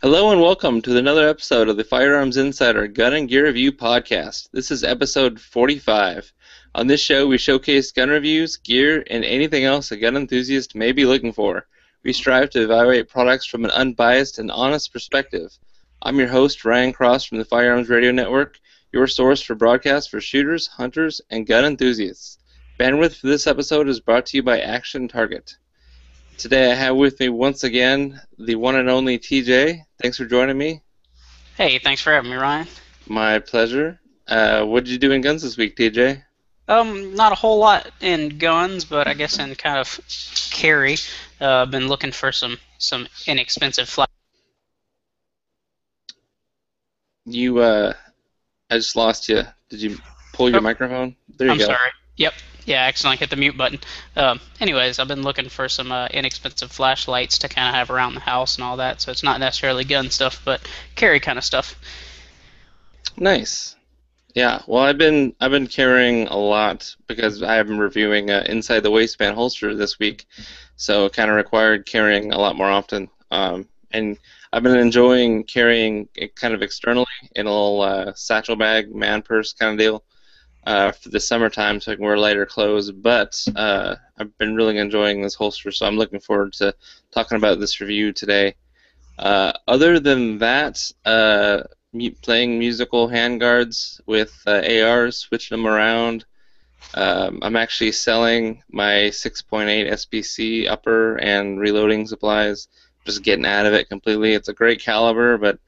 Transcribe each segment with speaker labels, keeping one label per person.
Speaker 1: Hello and welcome to another episode of the Firearms Insider Gun and Gear Review Podcast. This is episode 45. On this show, we showcase gun reviews, gear, and anything else a gun enthusiast may be looking for. We strive to evaluate products from an unbiased and honest perspective. I'm your host, Ryan Cross from the Firearms Radio Network, your source for broadcasts for shooters, hunters, and gun enthusiasts. Bandwidth for this episode is brought to you by Action Target. Today I have with me once again the one and only TJ. Thanks for joining me.
Speaker 2: Hey, thanks for having me, Ryan.
Speaker 1: My pleasure. What did you do in guns this week, TJ?
Speaker 2: Not a whole lot in guns, but I guess in kind of carry. Been looking for some inexpensive flash.
Speaker 1: I just lost you. Did you pull your microphone? There you
Speaker 2: I'm
Speaker 1: go.
Speaker 2: sorry. Yep. Yeah, I accidentally hit the mute button. Anyways, I've been looking for some inexpensive flashlights to kind of have around the house and all that, so it's not necessarily gun stuff, but carry kind of stuff.
Speaker 1: Nice. Yeah. Well, I've been carrying a lot because I have been reviewing inside the waistband holster this week, so it kind of required carrying a lot more often. And I've been enjoying carrying it kind of externally in a little satchel bag, man purse kind of deal. For the summertime, so I can wear lighter clothes. But I've been really enjoying this holster, so I'm looking forward to talking about this review today. Other than that, playing musical handguards with ARs, switching them around. I'm actually selling my 6.8 SPC upper and reloading supplies, just getting out of it completely. It's a great caliber, but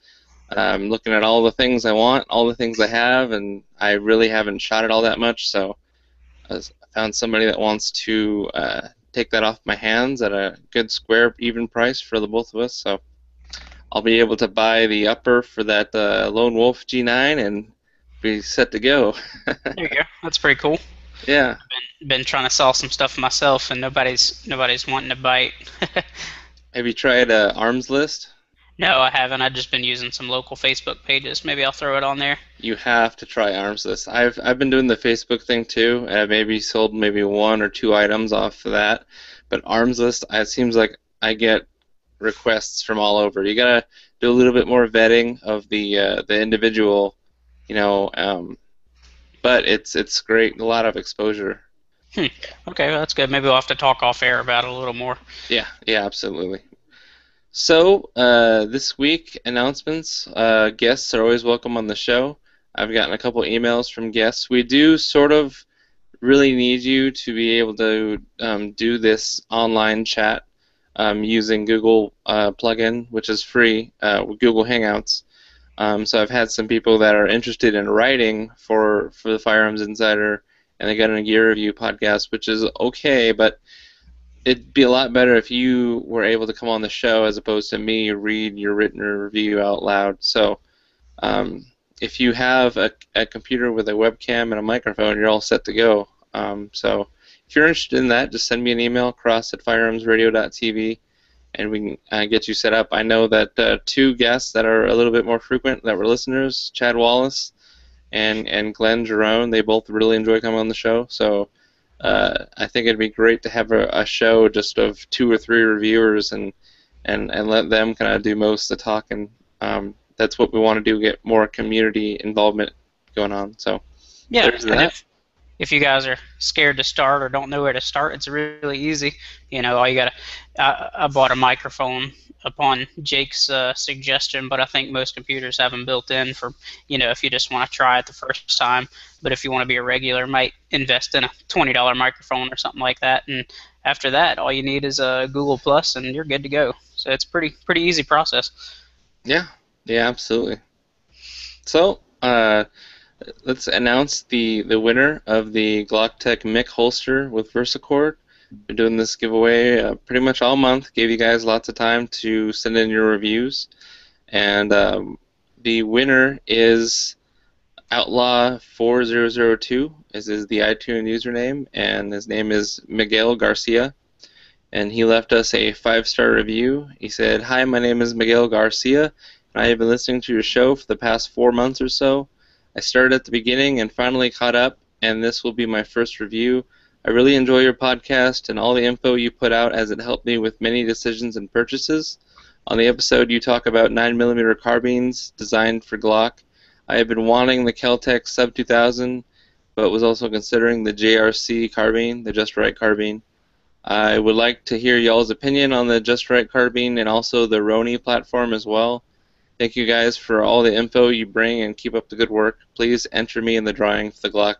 Speaker 1: I'm looking at all the things I want, all the things I have, and I really haven't shot it all that much, so I found somebody that wants to take that off my hands at a good square, even price for the both of us, so I'll be able to buy the upper for that Lone Wolf G9 and be set to go.
Speaker 2: There you go. That's pretty cool.
Speaker 1: Yeah.
Speaker 2: I've been trying to sell some stuff myself, and nobody's wanting to bite.
Speaker 1: Have you tried Arms List?
Speaker 2: No, I haven't. I've just been using some local Facebook pages. Maybe I'll throw it on there.
Speaker 1: You have to try Arms List. I've been doing the Facebook thing too, and I've maybe sold maybe one or two items off of that. But Arms List, it seems like I get requests from all over. You gotta do a little bit more vetting of the individual, but it's great. A lot of exposure.
Speaker 2: Okay, well, that's good. Maybe we'll have to talk off air about it a little more.
Speaker 1: Yeah, absolutely. So, this week, announcements. Guests are always welcome on the show. I've gotten a couple emails from guests. We do sort of really need you to be able to do this online chat using Google plugin, which is free, with Google Hangouts. So I've had some people that are interested in writing for the Firearms Insider and the Gun and Gear Review podcast, which is okay, but it'd be a lot better if you were able to come on the show as opposed to me read your written review out loud. So if you have a computer with a webcam and a microphone, you're all set to go. So if you're interested in that, just send me an email, cross@firearmsradio.tv, and we can get you set up. I know that two guests that are a little bit more frequent that were listeners, Chad Wallace and Glenn Jerome, they both really enjoy coming on the show. So I think it'd be great to have a show just of 2 or 3 reviewers and let them kind of do most of the talking. That's what we want to do, get more community involvement going on. So
Speaker 2: Yeah,
Speaker 1: there's
Speaker 2: and
Speaker 1: that.
Speaker 2: if you guys are scared to start or don't know where to start, it's really easy. All you gotta. I bought a microphone upon Jake's suggestion, but I think most computers have them built in for if you just want to try it the first time. But if you want to be a regular, might invest in a $20 microphone or something like that, and after that, all you need is a Google Plus, and you're good to go. So it's pretty easy process.
Speaker 1: Yeah, absolutely. So let's announce the winner of the GlockTech Mic holster with VersaCord. Been doing this giveaway pretty much all month. Gave you guys lots of time to send in your reviews, and the winner is Outlaw4002. This is the iTunes username, and his name is Miguel Garcia. And he left us a 5-star review. He said, "Hi, my name is Miguel Garcia, and I have been listening to your show for the past 4 months or so. I started at the beginning and finally caught up, and this will be my first review. I really enjoy your podcast and all the info you put out as it helped me with many decisions and purchases. On the episode, you talk about 9mm carbines designed for Glock. I have been wanting the Kel-Tec Sub 2000, but was also considering the JRC carbine, the Just Right carbine. I would like to hear y'all's opinion on the Just Right carbine and also the Roni platform as well. Thank you guys for all the info you bring and keep up the good work. Please enter me in the drawing for the Glock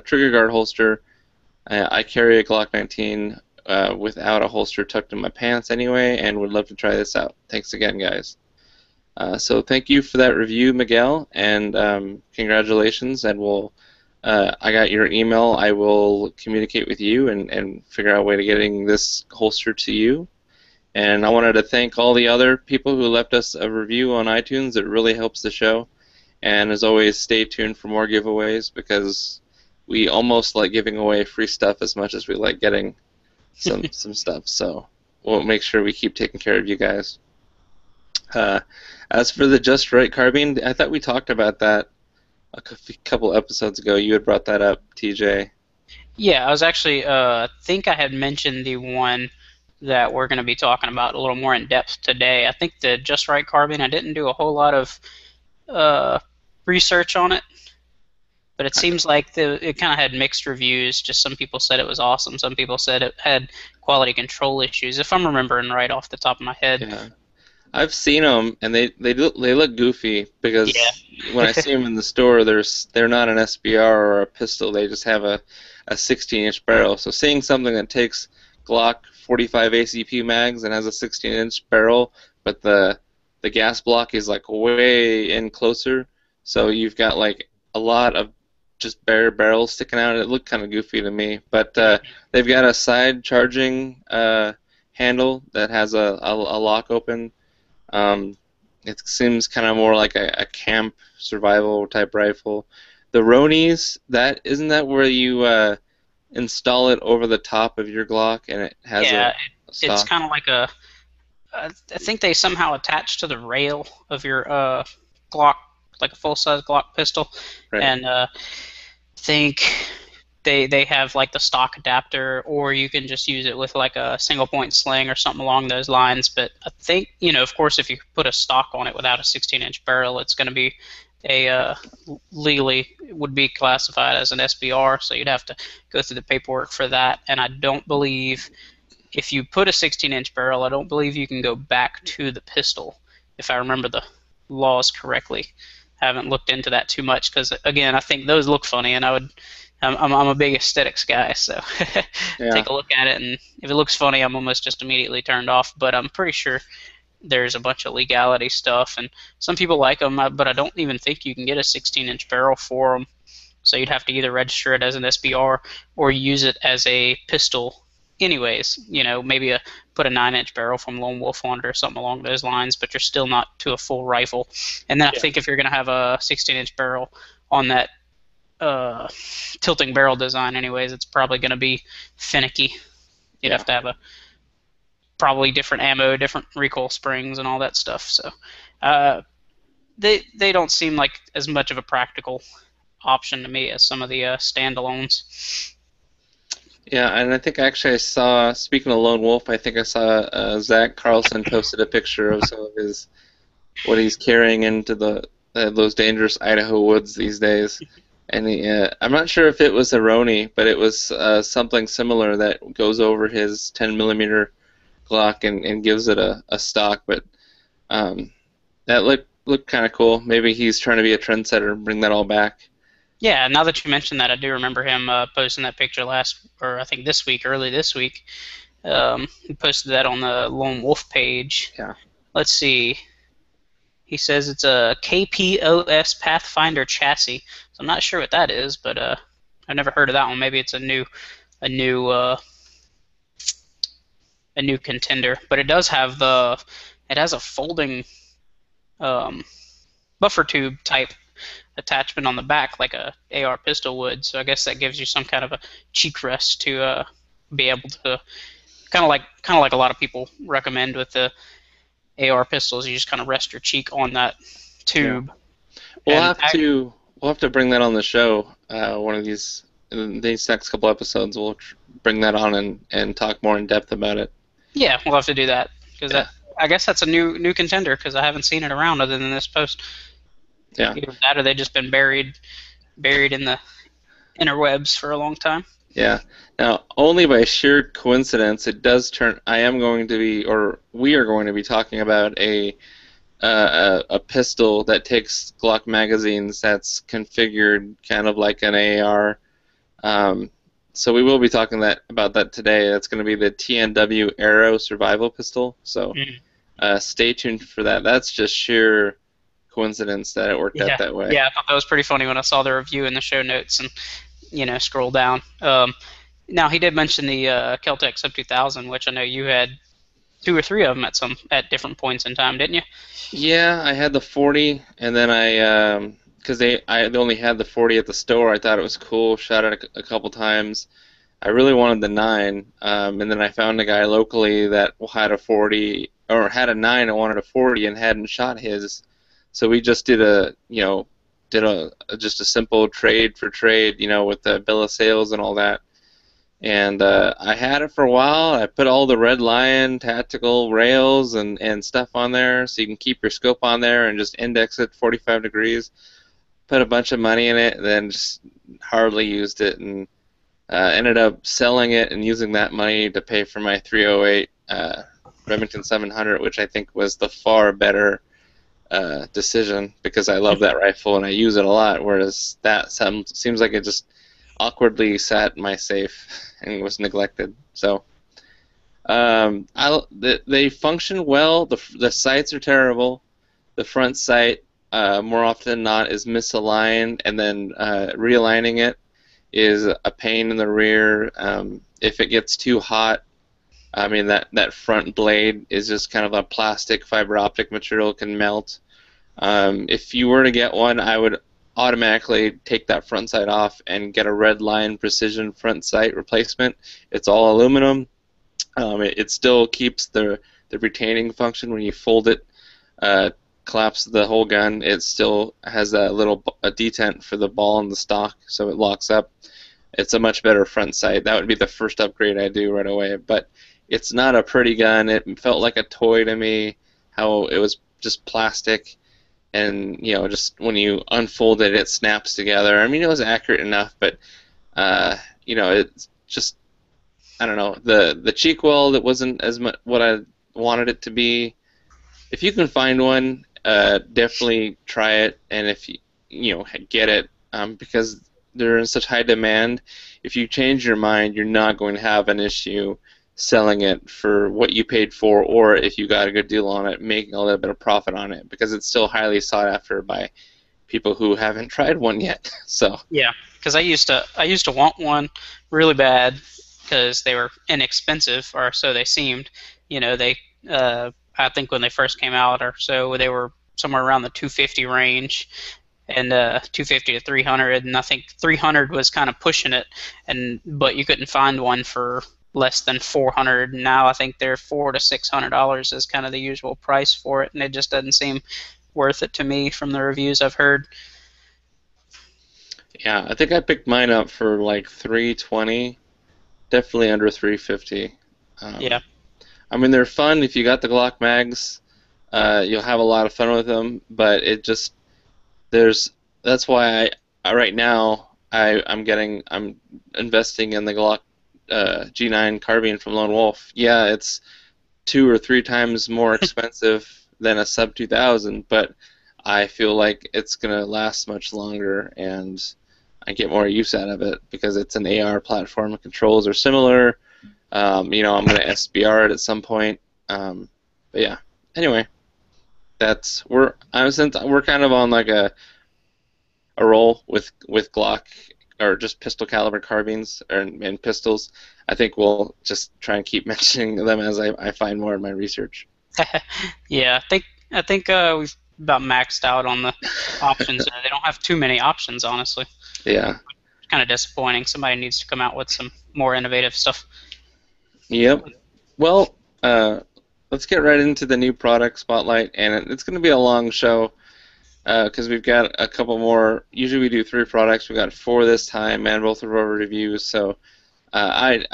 Speaker 1: trigger guard holster. I carry a Glock 19 without a holster tucked in my pants anyway, and would love to try this out. Thanks again, guys. So thank you for that review, Miguel, and congratulations. And I got your email. I will communicate with you and figure out a way to getting this holster to you. And I wanted to thank all the other people who left us a review on iTunes. It really helps the show. And as always, stay tuned for more giveaways because we almost like giving away free stuff as much as we like getting some stuff. So we'll make sure we keep taking care of you guys. As for the Just Right carbine, I thought we talked about that a couple episodes ago. You had brought that up, TJ.
Speaker 2: Yeah, I was actually, think I had mentioned the one that we're going to be talking about a little more in depth today. I think the Just Right carbine, I didn't do a whole lot of research on it, but it seems like it kind of had mixed reviews. Just some people said it was awesome. Some people said it had quality control issues, if I'm remembering right off the top of my head.
Speaker 1: Yeah. I've seen them, and they look goofy because when I see them in the store, they're not an SBR or a pistol. They just have a 16-inch barrel. So seeing something that takes Glock 45 ACP mags and has a 16-inch barrel, but the gas block is like way in closer, so you've got like a lot of just bare barrels sticking out. It looked kind of goofy to me, but they've got a side charging handle that has a lock open. It seems kind of more like a camp survival type rifle. The Ronis, isn't that where you install it over the top of your Glock and it has a stock?
Speaker 2: It's kind of like I think they somehow attach to the rail of your Glock, like a full-size Glock pistol,
Speaker 1: right.
Speaker 2: And think they have like the stock adapter, or you can just use it with like a single-point sling or something along those lines. But I think, of course, if you put a stock on it without a 16-inch barrel, it's going to be legally would be classified as an SBR, so you'd have to go through the paperwork for that. And I don't believe if you put a 16-inch barrel, I don't believe you can go back to the pistol, if I remember the laws correctly. I haven't looked into that too much because, again, I think those look funny, and I'm a big aesthetics guy, so take a look at it, and if it looks funny, I'm almost just immediately turned off. But I'm pretty sure there's a bunch of legality stuff, and some people like them, but I don't even think you can get a 16-inch barrel for them. So you'd have to either register it as an SBR or use it as a pistol anyways. Maybe put a 9-inch barrel from Lone Wolf on it or something along those lines, but you're still not to a full rifle. And then I think if you're going to have a 16-inch barrel on that tilting barrel design anyways, it's probably going to be finicky. You'd have to have probably different ammo, different recoil springs, and all that stuff. So they don't seem like as much of a practical option to me as some of the standalones.
Speaker 1: Yeah, and I think actually I saw, speaking of Lone Wolf, I think I saw Zach Carlson posted a picture of some of what he's carrying into those dangerous Idaho woods these days. And I'm not sure if it was a Roni, but it was something similar that goes over his 10mm Glock and gives it a stock. But that looked kind of cool. Maybe he's trying to be a trendsetter and bring that all back.
Speaker 2: Yeah, now that you mentioned that, I do remember him posting that picture early this week. He posted that on the Lone Wolf page.
Speaker 1: Yeah. Let's
Speaker 2: see. He says it's a KPOS Pathfinder chassis. So I'm not sure what that is, but I've never heard of that one. Maybe it's a new contender. But it has a folding buffer tube type attachment on the back, like a AR pistol would. So I guess that gives you some kind of a cheek rest to be able to kind of like a lot of people recommend with the AR pistols. You just kind of rest your cheek on that tube.
Speaker 1: Yeah. We'll have to bring that on the show. One of these next couple episodes, we'll bring that on and talk more in depth about it.
Speaker 2: Yeah, we'll have to do that. because
Speaker 1: Yeah.
Speaker 2: I guess that's a new contender because I haven't seen it around other than this post.
Speaker 1: Yeah.
Speaker 2: Either that or they just been buried in the interwebs for a long time.
Speaker 1: Yeah. Now, only by sheer coincidence, it does turn. I am going to be, or we are going to be talking about a pistol that takes Glock magazines that's configured kind of like an AR. So we will be talking about that today. That's going to be the TNW Arrow Survival Pistol. So stay tuned for that. That's just sheer coincidence that it worked out that way.
Speaker 2: Yeah, I thought that was pretty funny when I saw the review in the show notes and scroll down. Now he did mention the Kel-Tec Sub 2000, which I know you had 2 or 3 of them at different points in time, didn't you?
Speaker 1: Yeah, I had the 40, and then because I only had the 40 at the store, I thought it was cool. Shot it a couple times. I really wanted the 9, and then I found a guy locally that had a 40 or had a 9 and wanted a 40 and hadn't shot his. So we just did just a simple trade for trade, with the bill of sales and all that. And I had it for a while. I put all the Red Lion tactical rails and stuff on there so you can keep your scope on there and just index it 45 degrees. Put a bunch of money in it, then just hardly used it, and ended up selling it and using that money to pay for my 308 Remington 700, which I think was the far better decision because I love that rifle and I use it a lot, whereas that seems like it just awkwardly sat in my safe and was neglected. So they function well. The sights are terrible. The front sight more often than not is misaligned, and then realigning it is a pain in the rear. If it gets too hot, I mean that front blade is just kind of a plastic fiber optic material, can melt. If you were to get one, I would automatically take that front sight off and get a Red Lion Precision front sight replacement. It's all aluminum. It still keeps the retaining function when you fold it, collapse the whole gun. It still has a detent for the ball and the stock, so it locks up. It's a much better front sight. That would be the first upgrade I do right away. But it's not a pretty gun. It felt like a toy to me. How it was just plastic. And just when you unfold it, it snaps together. I mean, it was accurate enough, but it's just, I don't know, the cheek weld, it wasn't as much what I wanted it to be. If you can find one, definitely try it, and if you get it, because they're in such high demand. If you change your mind, you're not going to have an issue selling it for what you paid for, or if you got a good deal on it, making a little bit of profit on it, because it's still highly sought after by people who haven't tried one yet. So
Speaker 2: yeah, because I used to want one really bad because they were inexpensive, or so they seemed. They I think when they first came out or so, they were somewhere around the 250 range, and 250 to 300, and I think 300 was kind of pushing it, but you couldn't find one for less than 400. Now I think they're $400 to $600 is kind of the usual price for it, and it just doesn't seem worth it to me from the reviews I've heard.
Speaker 1: Yeah, I think I picked mine up for like 320, definitely under 350.
Speaker 2: Yeah.
Speaker 1: I mean, they're fun if you got the Glock mags. You'll have a lot of fun with them, but that's why right now I'm investing in the Glock G9 carbine from Lone Wolf. Yeah, it's 2 or 3 times more expensive than a sub 2000, but I feel like it's gonna last much longer and I get more use out of it because it's an AR platform. The controls are similar. I'm gonna SBR it at some point. But yeah. Anyway, we're kind of on like a roll with Glock or just pistol caliber carbines and pistols. I think we'll just try and keep mentioning them as I find more in my research.
Speaker 2: Yeah, I think we've about maxed out on the options. They don't have too many options, honestly.
Speaker 1: Yeah.
Speaker 2: It's kind of disappointing. Somebody needs to come out with some more innovative stuff.
Speaker 1: Yep. Well, let's get right into the new product spotlight, and it's going to be a long show because we've got a couple more. Usually we do 3 products. We got 4 this time, and both of our reviews. So I'd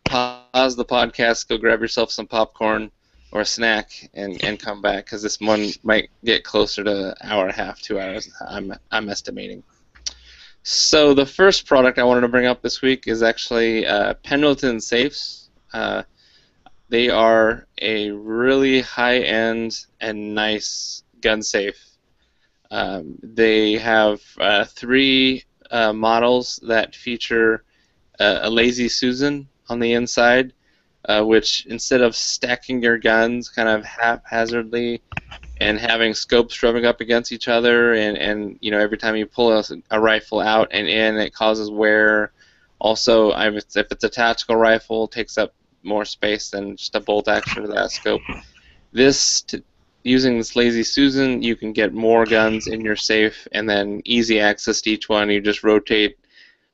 Speaker 1: pause the podcast, go grab yourself some popcorn or a snack and come back, because this one might get closer to an hour and a half, 2 hours. I'm estimating. So the first product I wanted to bring up this week is actually Pendleton safes. They are a really high-end and nice gun safe. They have three models that feature a Lazy Susan on the inside, which instead of stacking your guns kind of haphazardly and having scopes rubbing up against each other, and every time you pull a rifle out and in, it causes wear. Also, if it's a tactical rifle, it takes up more space than just a bolt action to that scope. Using this Lazy Susan, you can get more guns in your safe and then easy access to each one. You just rotate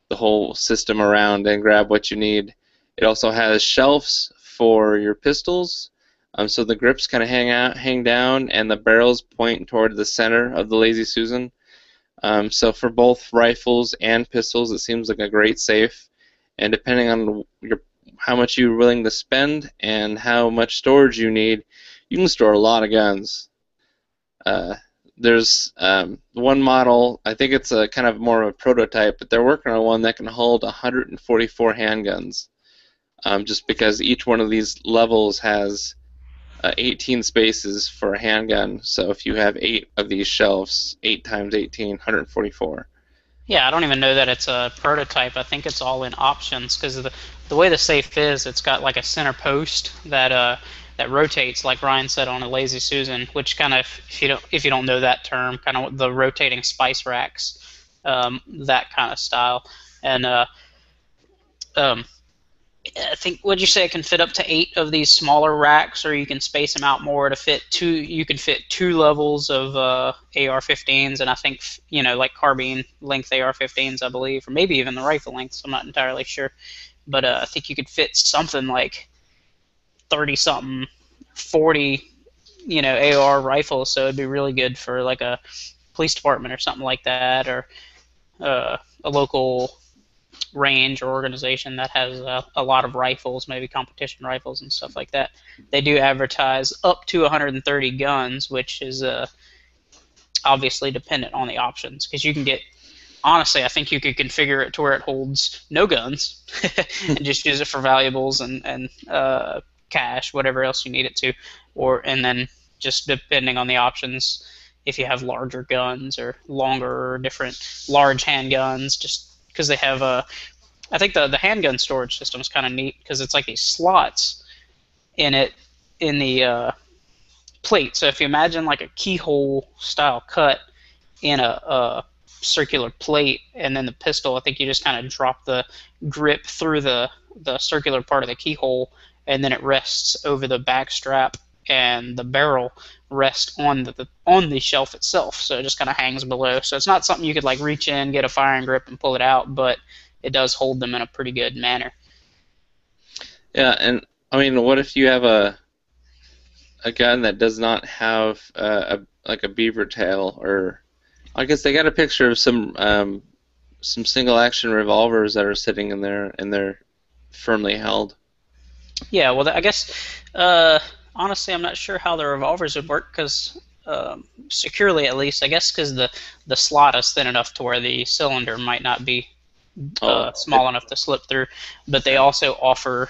Speaker 1: the whole system around and grab what you need. It also has shelves for your pistols, so the grips kind of hang down, and the barrels point toward the center of the Lazy Susan. So for both rifles and pistols, it seems like a great safe. And depending on how much you're willing to spend and how much storage you need, you can store a lot of guns. There's one model, I think it's a kind of more of a prototype, but they're working on one that can hold 144 handguns, just because each one of these levels has 18 spaces for a handgun. So if you have 8 of these shelves, 8 times 18, 144.
Speaker 2: Yeah, I don't even know that it's a prototype. I think it's all in options, because the way the safe is, it's got like a center post that rotates, like Ryan said, on a Lazy Susan, which kind of, if you don't know that term, kind of the rotating spice racks, that kind of style. And I think, would you say it can fit up to 8 of these smaller racks, or you can space them out more to fit two? You can fit 2 levels of AR-15s, and I think like carbine length AR-15s, I believe, or maybe even the rifle lengths. I'm not entirely sure, but I think you could fit something like 30-something, 40, AR rifles. So it'd be really good for like a police department or something like that, or a local range or organization that has a lot of rifles, maybe competition rifles and stuff like that. They do advertise up to 130 guns, which is obviously dependent on the options, because you can get, honestly, I think you could configure it to where it holds no guns and just use it for valuables and cash, whatever else you need it to, and then just depending on the options, if you have larger guns or longer or different large handguns, just because they have I think the handgun storage system is kind of neat, because it's like these slots in the plate. So if you imagine like a keyhole style cut in a circular plate, and then the pistol, I think you just kind of drop the grip through the circular part of the keyhole, and then it rests over the back strap, and the barrel rests on the shelf itself. So it just kind of hangs below. So it's not something you could like reach in, get a firing grip, and pull it out, but it does hold them in a pretty good manner.
Speaker 1: Yeah, and I mean, what if you have a gun that does not have like a beaver tail, or I guess they got a picture of some single action revolvers that are sitting in there and they're firmly held.
Speaker 2: Yeah, well, I guess honestly, I'm not sure how the revolvers would work, because securely at least, I guess, because the slot is thin enough to where the cylinder might not be small enough to slip through. But they also offer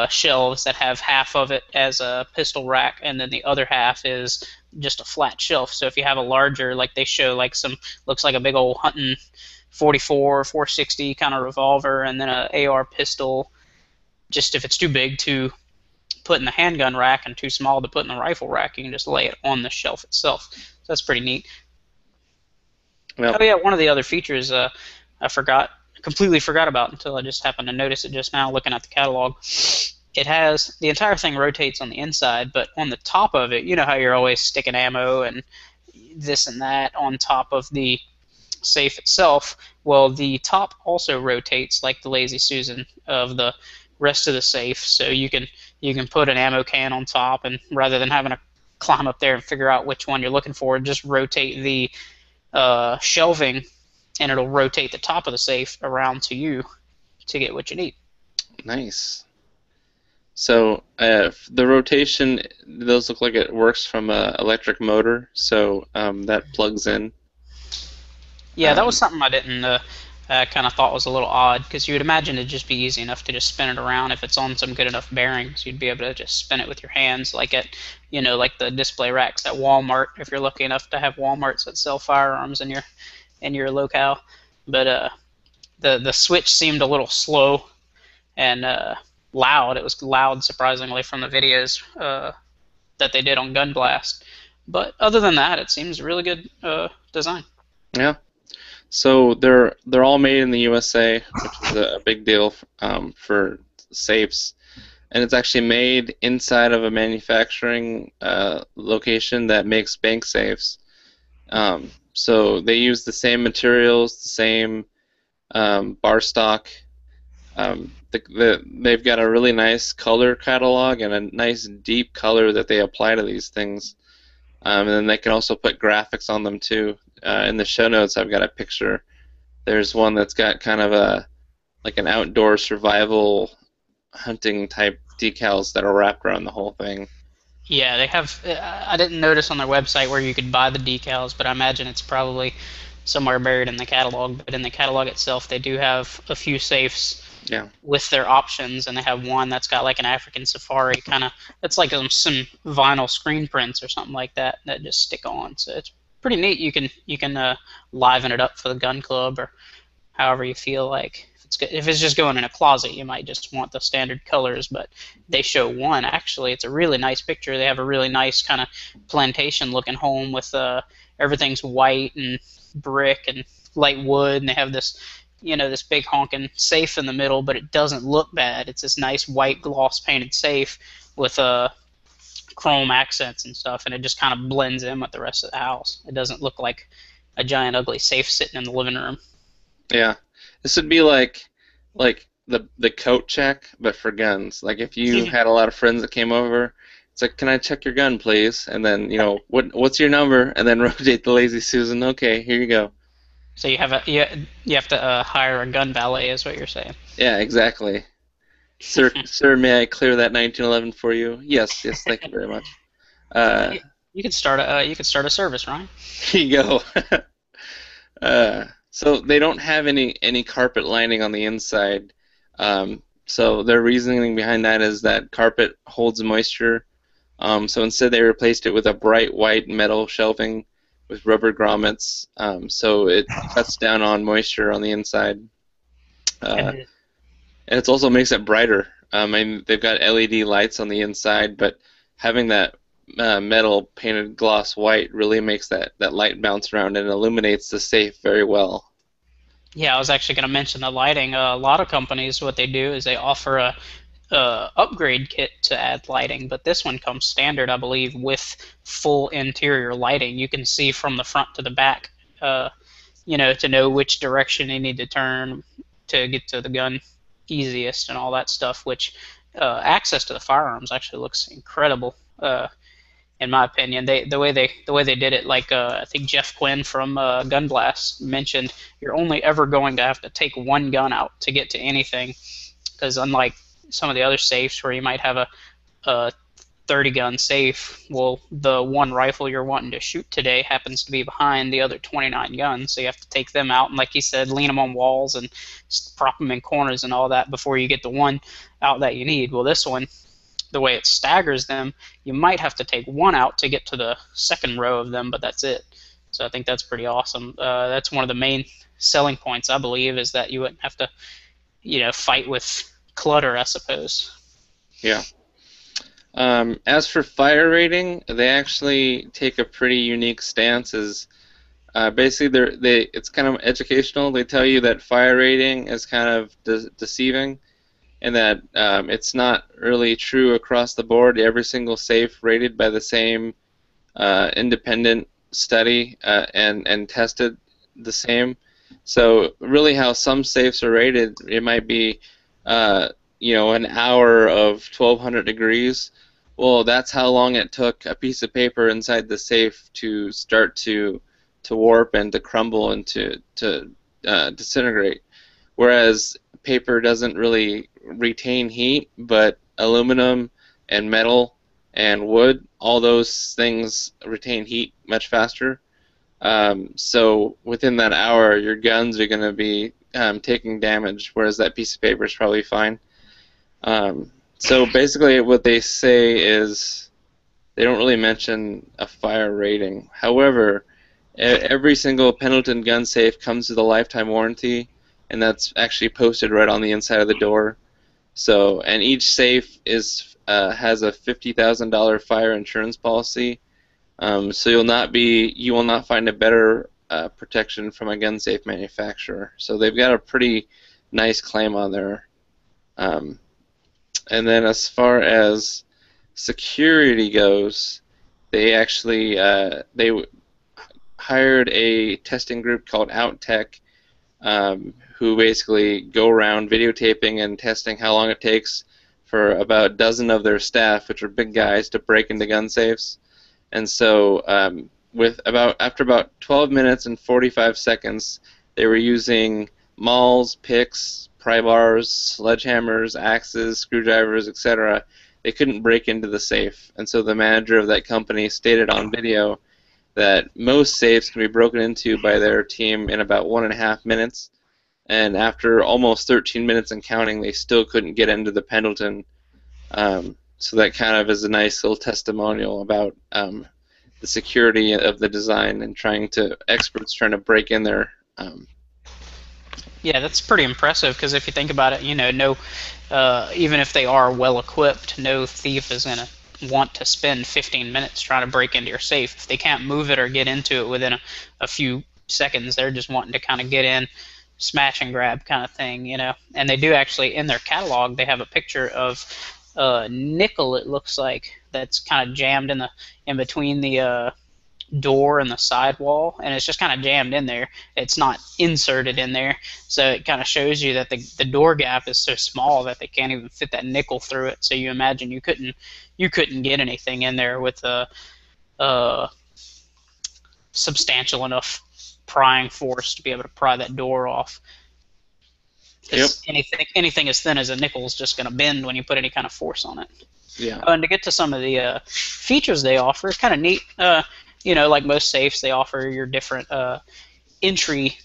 Speaker 2: shelves that have half of it as a pistol rack, and then the other half is just a flat shelf. So if you have a larger, like they show, like looks like a big old hunting 44, 460 kind of revolver, and then an AR pistol, just if it's too big to put in the handgun rack and too small to put in the rifle rack, you can just lay it on the shelf itself. So that's pretty neat. Well, oh yeah, one of the other features I completely forgot about until I just happened to notice it just now looking at the catalog. It has, the entire thing rotates on the inside, but on the top of it, you know how you're always sticking ammo and this and that on top of the safe itself? Well, the top also rotates like the Lazy Susan of the rest of the safe, so you can put an ammo can on top, and rather than having to climb up there and figure out which one you're looking for, just rotate the shelving, and it'll rotate the top of the safe around to you to get what you need.
Speaker 1: Nice. So the rotation, those look like it works from a electric motor, so that plugs in.
Speaker 2: Yeah, that was something I didn't kind of thought was a little odd because you would imagine it'd just be easy enough to just spin it around if it's on some good enough bearings. You'd be able to just spin it with your hands, like at like the display racks at Walmart if you're lucky enough to have Walmarts that sell firearms in your locale. But the switch seemed a little slow and loud. It was loud surprisingly from the videos that they did on Gun Blast. But other than that, it seems really good design.
Speaker 1: Yeah. So they're all made in the USA, which is a big deal for safes, and it's actually made inside of a manufacturing location that makes bank safes. So they use the same materials, the same bar stock. They've got a really nice color catalog and a nice deep color that they apply to these things. And then they can also put graphics on them too. In the show notes, I've got a picture. There's one that's got kind of like an outdoor survival hunting type decals that are wrapped around the whole thing.
Speaker 2: Yeah, they have. I didn't notice on their website where you could buy the decals, but I imagine it's probably somewhere buried in the catalog. But in the catalog itself, they do have a few safes
Speaker 1: Yeah.
Speaker 2: with their options, and they have one that's got like an African safari kind of. It's like some vinyl screen prints or something like that that just stick on. So it's pretty neat. You can liven it up for the gun club or however you feel like. If it's just going in a closet, you might just want the standard colors, but they show one. Actually, it's a really nice picture. They have a really nice kind of plantation-looking home with everything's white and brick and light wood, and they have this, this big honking safe in the middle, but it doesn't look bad. It's this nice white gloss-painted safe with chrome accents and stuff, and it just kind of blends in with the rest of the house. It doesn't look like a giant ugly safe sitting in the living room.
Speaker 1: Yeah. This would be like the coat check, but for guns. Like if you had a lot of friends that came over, it's like, can I check your gun, please? And then what's your number? And then rotate the lazy Susan. Okay, here you go.
Speaker 2: So you have to hire a gun valet, is what you're saying.
Speaker 1: Yeah, exactly. Sir, sir, may I clear that 1911 for you? Yes, thank you very much.
Speaker 2: You could start a service, Ryan.
Speaker 1: Here you go. So they don't have any carpet lining on the inside. So their reasoning behind that is that carpet holds moisture. So instead they replaced it with a bright white metal shelving with rubber grommets. So it cuts down on moisture on the inside. And it also makes it brighter. And they've got LED lights on the inside, but having that metal painted gloss white really makes that light bounce around and illuminates the safe very well.
Speaker 2: Yeah, I was actually going to mention the lighting. A lot of companies, what they do is they offer a upgrade kit to add lighting, but this one comes standard, I believe, with full interior lighting. You can see from the front to the back, to know which direction you need to turn to get to the gun easiest and all that stuff, which access to the firearms actually looks incredible. In my opinion, the way they did it, like I think Jeff Quinn from Gun Blast mentioned, you're only ever going to have to take one gun out to get to anything, because unlike some of the other safes where you might have a 30 gun safe, well, the one rifle you're wanting to shoot today happens to be behind the other 29 guns, so you have to take them out and, like he said, lean them on walls and prop them in corners and all that before you get the one out that you need. Well, this one, the way it staggers them, you might have to take one out to get to the second row of them, but that's it. So I think that's pretty awesome. That's one of the main selling points, I believe, is that you wouldn't have to, fight with clutter, I suppose.
Speaker 1: Yeah. As for fire rating, they actually take a pretty unique stance. Basically, it's kind of educational. They tell you that fire rating is kind of deceiving, and that it's not really true across the board. Every single safe rated by the same independent study and tested the same. So really, how some safes are rated, it might be an hour of 1200 degrees. Well, that's how long it took a piece of paper inside the safe to start to warp and to crumble and to disintegrate. Whereas paper doesn't really retain heat, but aluminum and metal and wood, all those things retain heat much faster. So within that hour, your guns are going to be taking damage, whereas that piece of paper is probably fine. So basically, what they say is they don't really mention a fire rating. However, every single Pendleton gun safe comes with a lifetime warranty, and that's actually posted right on the inside of the door. So, and each safe has a $50,000 fire insurance policy. So you will not find a better protection from a gun safe manufacturer. So they've got a pretty nice claim on there. And then as far as security goes, they actually they hired a testing group called OutTech, who basically go around videotaping and testing how long it takes for about a dozen of their staff, which are big guys, to break into gun safes. And so after about 12 minutes and 45 seconds, they were using mauls, picks, pry bars, sledgehammers, axes, screwdrivers, etc. They couldn't break into the safe. And so the manager of that company stated on video that most safes can be broken into by their team in about 1.5 minutes. And after almost 13 minutes and counting, they still couldn't get into the Pendleton. So that kind of is a nice little testimonial about the security of the design and experts trying to break in there.
Speaker 2: Yeah, that's pretty impressive because if you think about it, even if they are well equipped, no thief is going to want to spend 15 minutes trying to break into your safe. If they can't move it or get into it within a few seconds, they're just wanting to kind of get in, smash and grab kind of thing, And they do actually, in their catalog, they have a picture of a nickel, it looks like, that's kind of jammed in between the door and the sidewall, and it's just kind of jammed in there. It's not inserted in there, so it kind of shows you that the door gap is so small that they can't even fit that nickel through it. So you imagine you couldn't get anything in there with a substantial enough prying force to be able to pry that door off.
Speaker 1: Yep.
Speaker 2: Anything as thin as a nickel is just going to bend when you put any kind of force on it.
Speaker 1: Yeah.
Speaker 2: And to get to some of the features they offer, it's kind of neat. Like most safes, they offer your different entry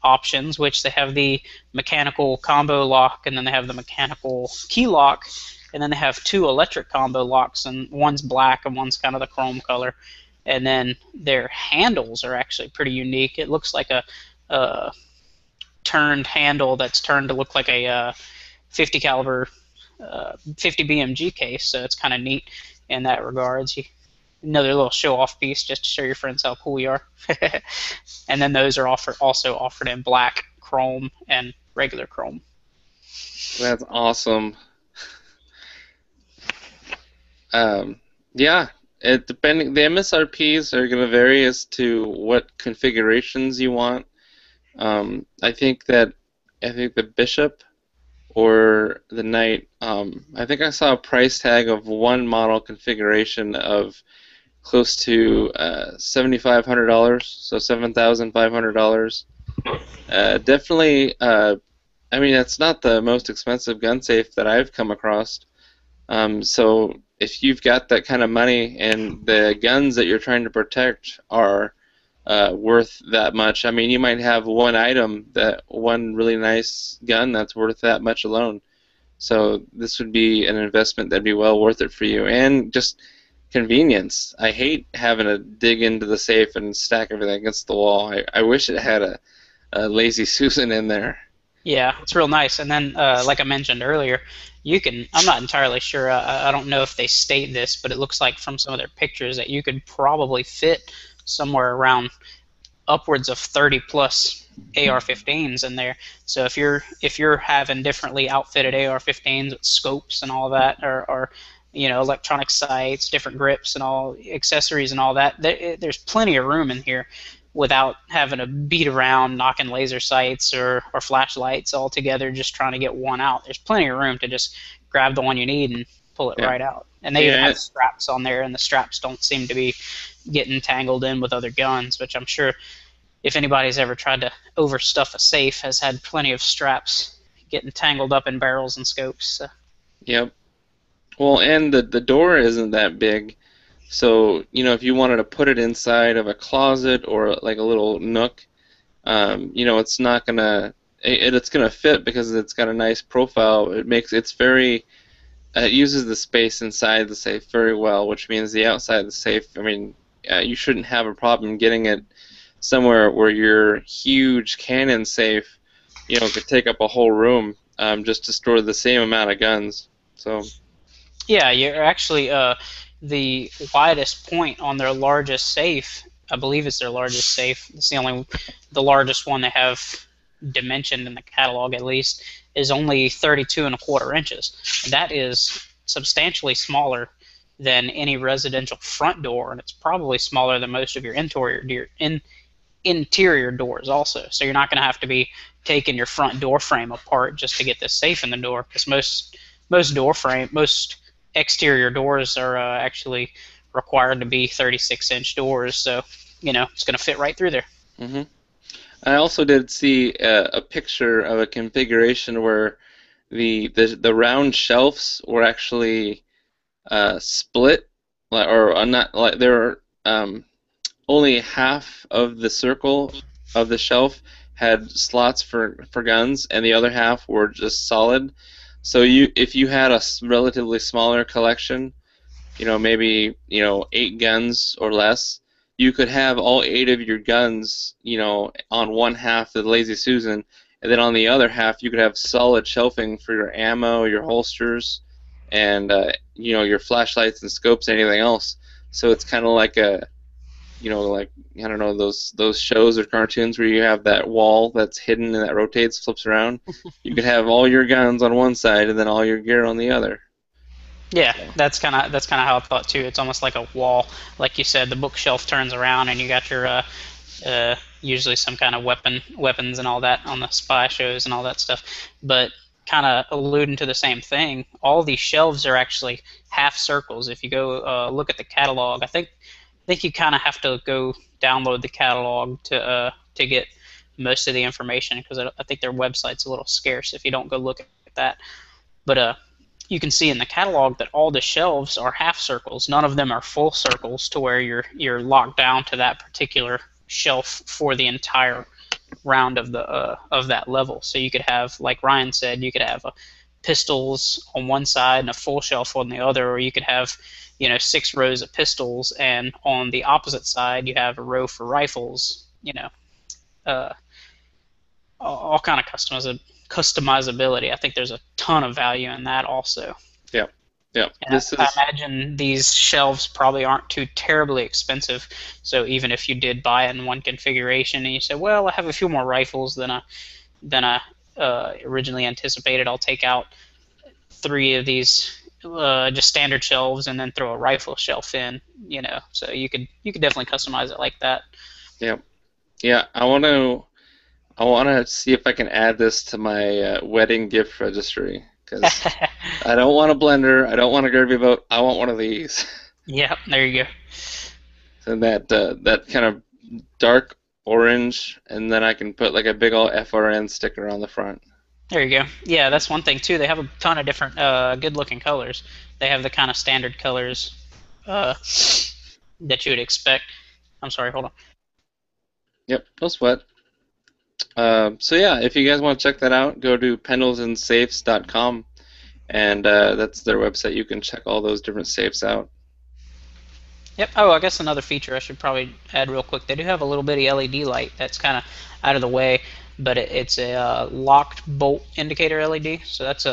Speaker 2: options, which they have the mechanical combo lock, and then they have the mechanical key lock, and then they have 2 electric combo locks, and one's black and one's kind of the chrome color. And then their handles are actually pretty unique. It looks like a turned handle that's turned to look like a 50 caliber 50 BMG case, so it's kind of neat in that regards. Another little show-off piece just to show your friends how cool you are. And then those are also offered in black, chrome, and regular chrome.
Speaker 1: That's awesome. Yeah, the MSRPs are going to vary as to what configurations you want. I think the Bishop or the Knight, I think I saw a price tag of one model configuration of close to $7,500, so $7,500. Definitely, I mean, it's not the most expensive gun safe that I've come across. So if you've got that kind of money and the guns that you're trying to protect are worth that much, I mean, you might have one really nice gun that's worth that much alone. So this would be an investment that'd be well worth it for you, and just convenience. I hate having to dig into the safe and stack everything against the wall. I wish it had a lazy Susan in there.
Speaker 2: Yeah, it's real nice. And then, like I mentioned earlier, I'm not entirely sure, I don't know if they state this, but it looks like from some of their pictures that you could probably fit somewhere around upwards of 30 plus AR-15s in there. So if you're having differently outfitted AR-15s with scopes and all that, or electronic sights, different grips and all accessories and all that, there's plenty of room in here without having to beat around knocking laser sights or flashlights all together just trying to get one out. There's plenty of room to just grab the one you need and pull it right out. And they even have straps on there, and the straps don't seem to be getting tangled in with other guns, which I'm sure if anybody's ever tried to overstuff a safe has had plenty of straps getting tangled up in barrels and scopes. So.
Speaker 1: Yep. Well, and the door isn't that big, so if you wanted to put it inside of a closet or like a little nook, it's not gonna it's gonna fit because it's got a nice profile. It's very it uses the space inside the safe very well, which means the outside of the safe. I mean, you shouldn't have a problem getting it somewhere where your huge Canon safe, could take up a whole room just to store the same amount of guns. So.
Speaker 2: Yeah, you're actually the widest point on their largest safe. I believe it's their largest safe. It's the largest one they have dimensioned in the catalog, at least, is only 32 and a quarter inches. That is substantially smaller than any residential front door, and it's probably smaller than most of your interior doors also. So you're not going to have to be taking your front door frame apart just to get this safe in the door, because most exterior doors are actually required to be 36-inch doors, so it's going to fit right through there.
Speaker 1: hmm I also did see a picture of a configuration where the round shelves were actually split, or not, like they're only half of the circle of the shelf had slots for guns, and the other half were just solid. So if you had a relatively smaller collection, maybe 8 guns or less, you could have all 8 of your guns, on one half of the Lazy Susan, and then on the other half you could have solid shelving for your ammo, your holsters, and your flashlights and scopes, and anything else. So it's kind of like like, I don't know, those shows or cartoons where you have that wall that's hidden and that rotates, flips around. You could have all your guns on one side and then all your gear on the other.
Speaker 2: Yeah,
Speaker 1: So.
Speaker 2: that's kind of how I thought too. It's almost like a wall, like you said. The bookshelf turns around, and you got your usually some kind of weapons and all that on the spy shows and all that stuff. But kind of alluding to the same thing, all these shelves are actually half circles. If you go look at the catalog, I think you kind of have to go download the catalog to get most of the information, because I think their website's a little scarce if you don't go look at that. But you can see in the catalog that all the shelves are half circles. None of them are full circles to where you're locked down to that particular shelf for the entire round of that level. So you could have, like Ryan said, you could have pistols on one side and a full shelf on the other, or you could have 6 rows of pistols, and on the opposite side you have a row for rifles. Uh, all kind of customizability. I think there's a ton of value in that also.
Speaker 1: Yeah, yeah.
Speaker 2: And I imagine these shelves probably aren't too terribly expensive. So even if you did buy it in one configuration and you say, well, I have a few more rifles than I originally anticipated, I'll take out 3 of these just standard shelves and then throw a rifle shelf in. So you could definitely customize it like that.
Speaker 1: Yeah, yeah. I want to see if I can add this to my wedding gift registry, because I don't want a blender. I don't want a Gerby boat. I want one of these.
Speaker 2: Yeah, there you go.
Speaker 1: And that kind of dark orange, and then I can put like a big old FRN sticker on the front.
Speaker 2: There you go. Yeah, that's one thing too. They have a ton of different good-looking colors. They have the kind of standard colors uh, that you would expect. I'm sorry, hold on.
Speaker 1: Yep, no sweat. So yeah, if you guys want to check that out, go to pendlesandsafes.com, and that's their website. You can check all those different safes out.
Speaker 2: Yep. Oh, I guess another feature I should probably add real quick. They do have a little bitty LED light that's kind of out of the way, but it's a locked bolt indicator LED. So that's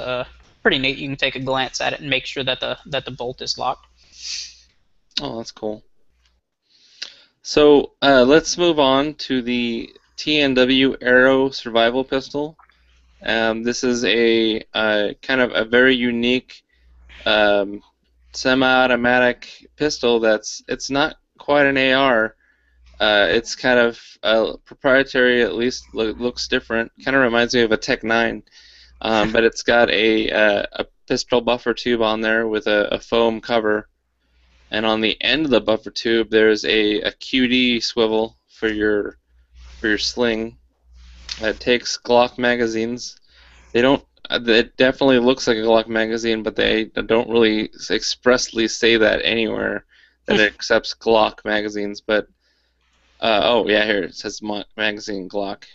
Speaker 2: pretty neat. You can take a glance at it and make sure that the bolt is locked.
Speaker 1: Oh, that's cool. So let's move on to the TNW Aero Survival Pistol. This is a kind of a very unique semi-automatic pistol. It's not quite an AR. It's kind of proprietary. At least looks different. Kind of reminds me of a Tech 9, but it's got a pistol buffer tube on there with a foam cover. And on the end of the buffer tube, there's a QD swivel for your sling. It takes Glock magazines. They don't. It definitely looks like a Glock magazine, but they don't really expressly say that anywhere that it accepts Glock magazines. But oh yeah, here it says magazine Glock.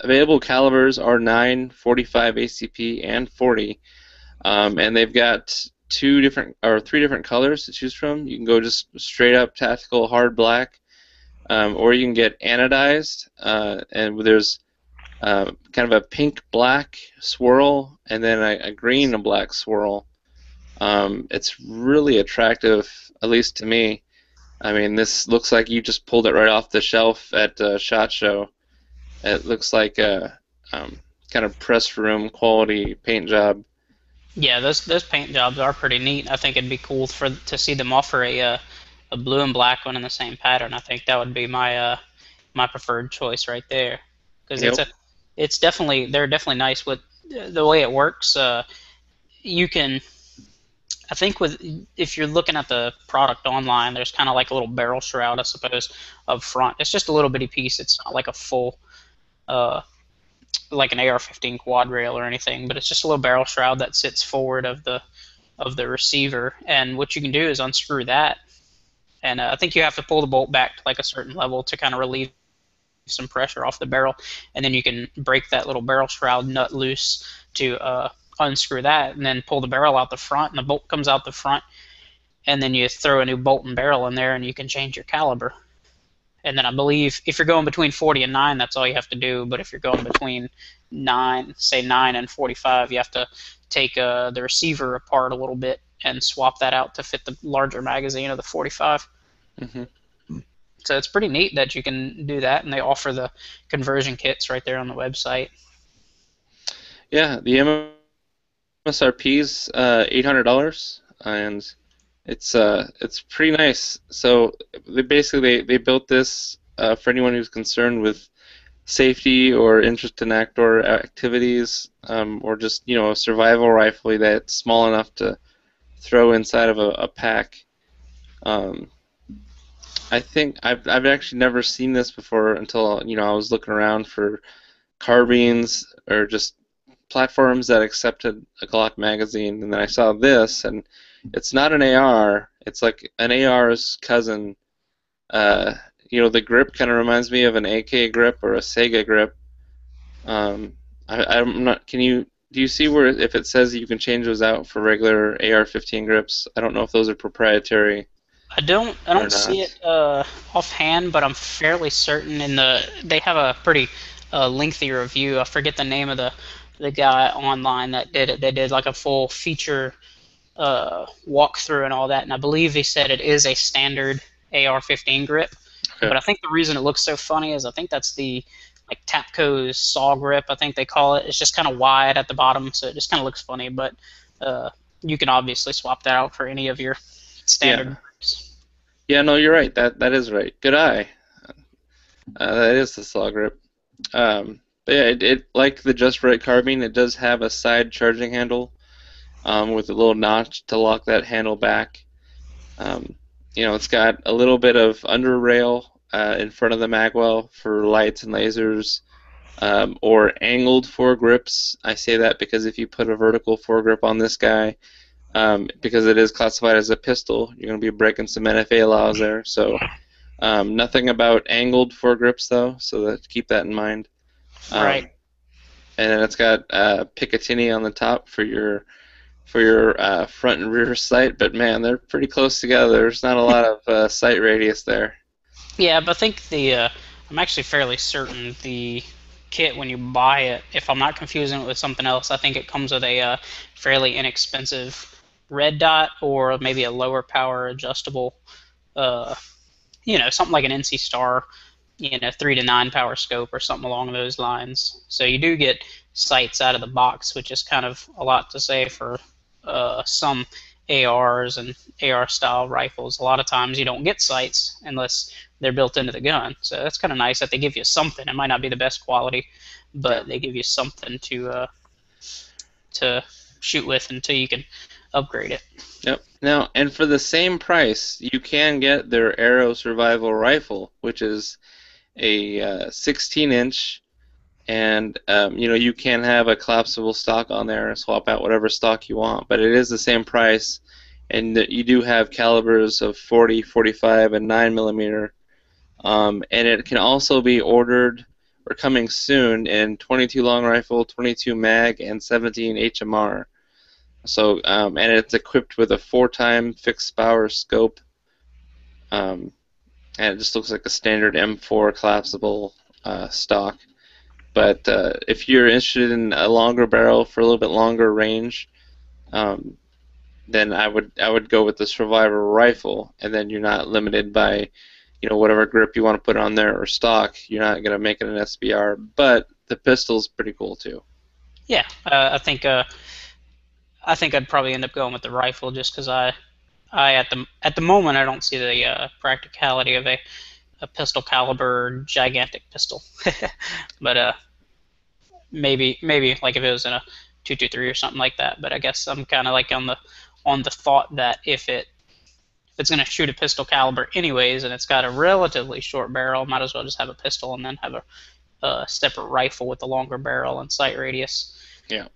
Speaker 1: Available calibers are 9, 45 ACP, and 40. And they've got three different colors to choose from. You can go just straight up tactical hard black, or you can get anodized, and there's kind of a pink black swirl, and then a green and black swirl. It's really attractive, at least to me. I mean, this looks like you just pulled it right off the shelf at SHOT Show. It looks like a kind of press room quality paint job.
Speaker 2: Yeah, those paint jobs are pretty neat. I think it'd be cool to see them offer a blue and black one in the same pattern. I think that would be my preferred choice right there, because
Speaker 1: Yep.
Speaker 2: it's definitely, they're definitely nice with the way it works. You can, I think, with, if you're looking at the product online, there's kind of like a little barrel shroud, I suppose, up front. It's just a little bitty piece. It's not like a full, uh, like an AR-15 quad rail or anything, but it's just a little barrel shroud that sits forward of the receiver. And what you can do is unscrew that, and I think you have to pull the bolt back to like a certain level to kind of relieve some pressure off the barrel, and then you can break that little barrel shroud nut loose to unscrew that, and then pull the barrel out the front, and the bolt comes out the front, and then you throw a new bolt and barrel in there, and you can change your caliber. And then I believe if you're going between 40 and 9, that's all you have to do. But if you're going between 9, say 9 and 45, you have to take the receiver apart a little bit and swap that out to fit the larger magazine of the 45.
Speaker 1: Mm-hmm.
Speaker 2: So it's pretty neat that you can do that, and they offer the conversion kits right there on the website.
Speaker 1: Yeah, the MSRP's $800, and it's pretty nice. So they built this for anyone who's concerned with safety or interest in outdoor activities, or just a survival rifle that's small enough to throw inside of a pack. Um, I think I've actually never seen this before until I was looking around for carbines or just platforms that accepted a Glock magazine, and then I saw this, and it's not an AR. It's like an AR's cousin. The grip kind of reminds me of an AK grip or a Sega grip. I'm not. Do you see where if it says you can change those out for regular AR-15 grips? I don't know if those are proprietary
Speaker 2: I don't
Speaker 1: or
Speaker 2: see
Speaker 1: not.
Speaker 2: it offhand, but I'm fairly certain they have a pretty lengthy review. I forget the name of the guy online that did it. They did like a full feature walkthrough and all that, and I believe he said it is a standard AR-15 grip.
Speaker 1: Okay.
Speaker 2: But I think the reason it looks so funny is I think that's the like Tapco's saw grip, I think they call it. It's just kind of wide at the bottom, so it just kind of looks funny. But you can obviously swap that out for any of your standard
Speaker 1: Yeah.
Speaker 2: grips.
Speaker 1: Yeah. No, you're right. That is right. Good eye. That is the saw grip. But yeah, it like the Just Right carbine, it does have a side charging handle, with a little notch to lock that handle back. It's got a little bit of under rail in front of the magwell for lights and lasers, or angled foregrips. I say that because if you put a vertical foregrip on this guy, because it is classified as a pistol, you're going to be breaking some NFA laws there. So nothing about angled foregrips though, so keep that in mind.
Speaker 2: Right.
Speaker 1: And then it's got Picatinny on the top for your front and rear sight, but man, they're pretty close together. There's not a lot of sight radius there.
Speaker 2: Yeah, but I think I'm actually fairly certain the kit, when you buy it, if I'm not confusing it with something else, I think it comes with a fairly inexpensive red dot or maybe a lower power adjustable, something like an NC Star, 3 to 9 power scope or something along those lines. So you do get sights out of the box, which is kind of a lot to say for some ARs and AR style rifles. A lot of times you don't get sights unless they're built into the gun. So that's kind of nice that they give you something. It might not be the best quality, but they give you something to shoot with until you can upgrade it.
Speaker 1: Yep. Now, and for the same price, you can get their Aero Survival Rifle, which is a 16-inch and you can have a collapsible stock on there and swap out whatever stock you want, but it is the same price, and you do have calibers of 40, 45, and 9 millimeter, and it can also be ordered or coming soon in 22 long rifle, 22 mag, and 17 HMR. So and it's equipped with a 4-time fixed power scope, and it just looks like a standard M4 collapsible stock. But if you're interested in a longer barrel for a little bit longer range, then I would go with the Survivor rifle, and then you're not limited by whatever grip you want to put on there or stock. You're not gonna make it an SBR, but the pistol's pretty cool too.
Speaker 2: Yeah, I think I'd probably end up going with the rifle just because I at the moment I don't see the practicality of a pistol caliber gigantic pistol, but maybe like if it was in a 223 or something like that. But I guess I'm kind of like on the thought that if it's going to shoot a pistol caliber anyways, and it's got a relatively short barrel, might as well just have a pistol and then have a separate rifle with a longer barrel and sight radius.
Speaker 1: Yeah.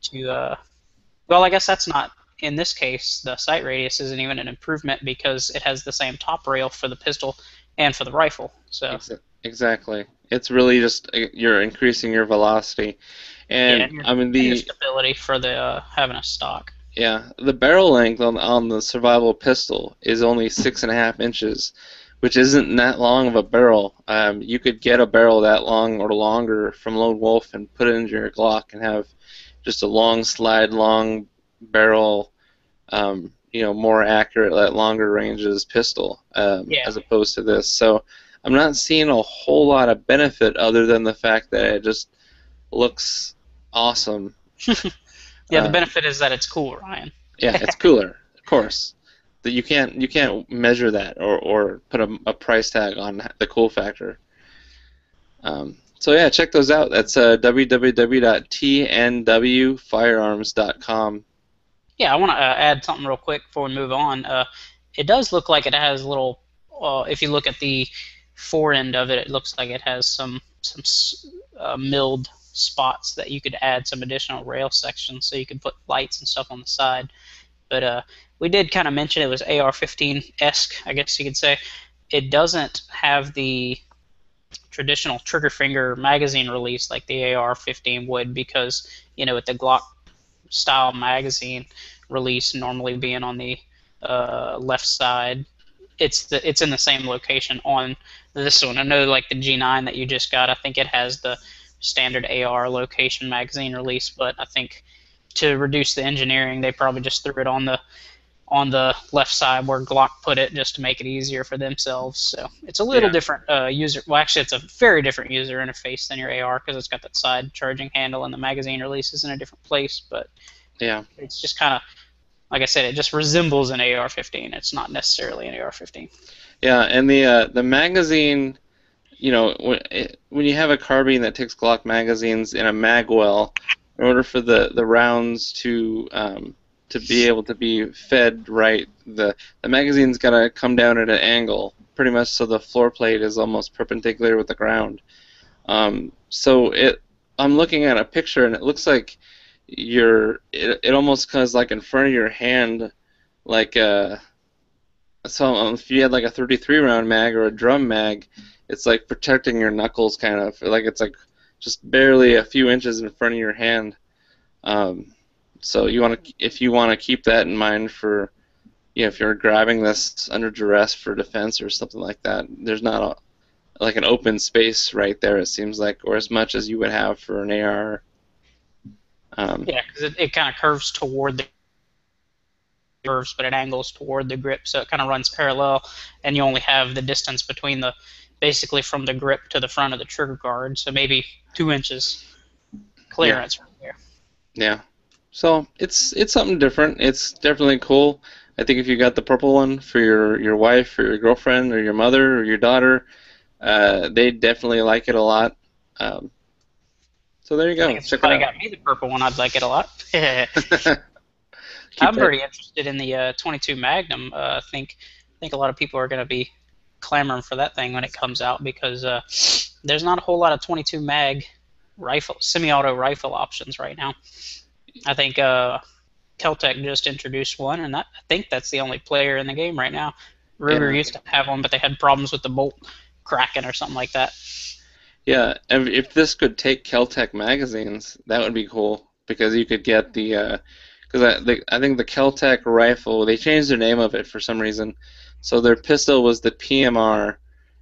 Speaker 2: Well, I guess that's not, in this case, the sight radius isn't even an improvement because it has the same top rail for the pistol and for the rifle. So
Speaker 1: Exactly. It's really just you're increasing your velocity,
Speaker 2: yeah,
Speaker 1: and I mean
Speaker 2: and your stability for the having a stock.
Speaker 1: the barrel length on the survival pistol is only 6.5 inches, which isn't that long of a barrel. You could get a barrel that long or longer from Lone Wolf and put it into your Glock and have just a long slide, long barrel, more accurate at longer ranges pistol,
Speaker 2: Yeah.
Speaker 1: as opposed to this. So I'm not seeing a whole lot of benefit other than the fact that it just looks awesome.
Speaker 2: Yeah, the benefit is that it's cool, Ryan.
Speaker 1: Yeah, it's cooler, of course. That you can't measure that or put a price tag on the cool factor. So yeah, check those out. That's www.tnwfirearms.com.
Speaker 2: Yeah, I want to add something real quick before we move on. It does look like it has little. If you look at the fore end of it, it looks like it has some milled spots that you could add some additional rail sections, so you could put lights and stuff on the side. But we did kind of mention it was AR-15-esque, I guess you could say. It doesn't have the traditional trigger finger magazine release like the AR-15 would, because with the Glock style magazine release normally being on the left side, it's in the same location on this one. I know like the G9 that you just got, I think it has the standard AR location magazine release, but I think to reduce the engineering, they probably just threw it on the left side where Glock put it, just to make it easier for themselves. So it's a little different user. Well, actually, it's a very different user interface than your AR because it's got that side charging handle, and the magazine release is in a different place. But
Speaker 1: Yeah.
Speaker 2: it's just kind of, like I said, it just resembles an AR-15. It's not necessarily an AR-15.
Speaker 1: Yeah, and the magazine, when you have a carbine that takes Glock magazines in a mag well, in order for the rounds to be able to be fed right, the magazine's got to come down at an angle, pretty much so the floor plate is almost perpendicular with the ground. So I'm looking at a picture and it looks like it almost comes like in front of your hand, like so if you had like a 33 round mag or a drum mag, it's like protecting your knuckles, kind of like it's like just barely a few inches in front of your hand. So if you want to keep that in mind for, if you're grabbing this under duress for defense or something like that, there's not like an open space right there, it seems like, or as much as you would have for an AR.
Speaker 2: Yeah, because it kind of curves toward the curves, but it angles toward the grip, so it kind of runs parallel, and you only have the distance between basically from the grip to the front of the trigger guard, so maybe 2 inches clearance from there.
Speaker 1: Yeah. So it's something different. It's definitely cool. I think if you got the purple one for your wife or your girlfriend or your mother or your daughter, they definitely like it a lot. So there you go.
Speaker 2: I think if
Speaker 1: Check it
Speaker 2: somebody
Speaker 1: out.
Speaker 2: got me the purple one, I'd like it a lot. I'm pretty interested in the 22 Magnum. I think a lot of people are going to be clamoring for that thing when it comes out, because there's not a whole lot of 22 mag semi-auto rifle options right now. I think Keltec just introduced one, and I think that's the only player in the game right now. Ruger
Speaker 1: Yeah.
Speaker 2: used to have one, but they had problems with the bolt cracking or something like that.
Speaker 1: Yeah, if this could take Keltec magazines, that would be cool because you could get the because I think the Keltec rifle, they changed the name of it for some reason. So their pistol was the PMR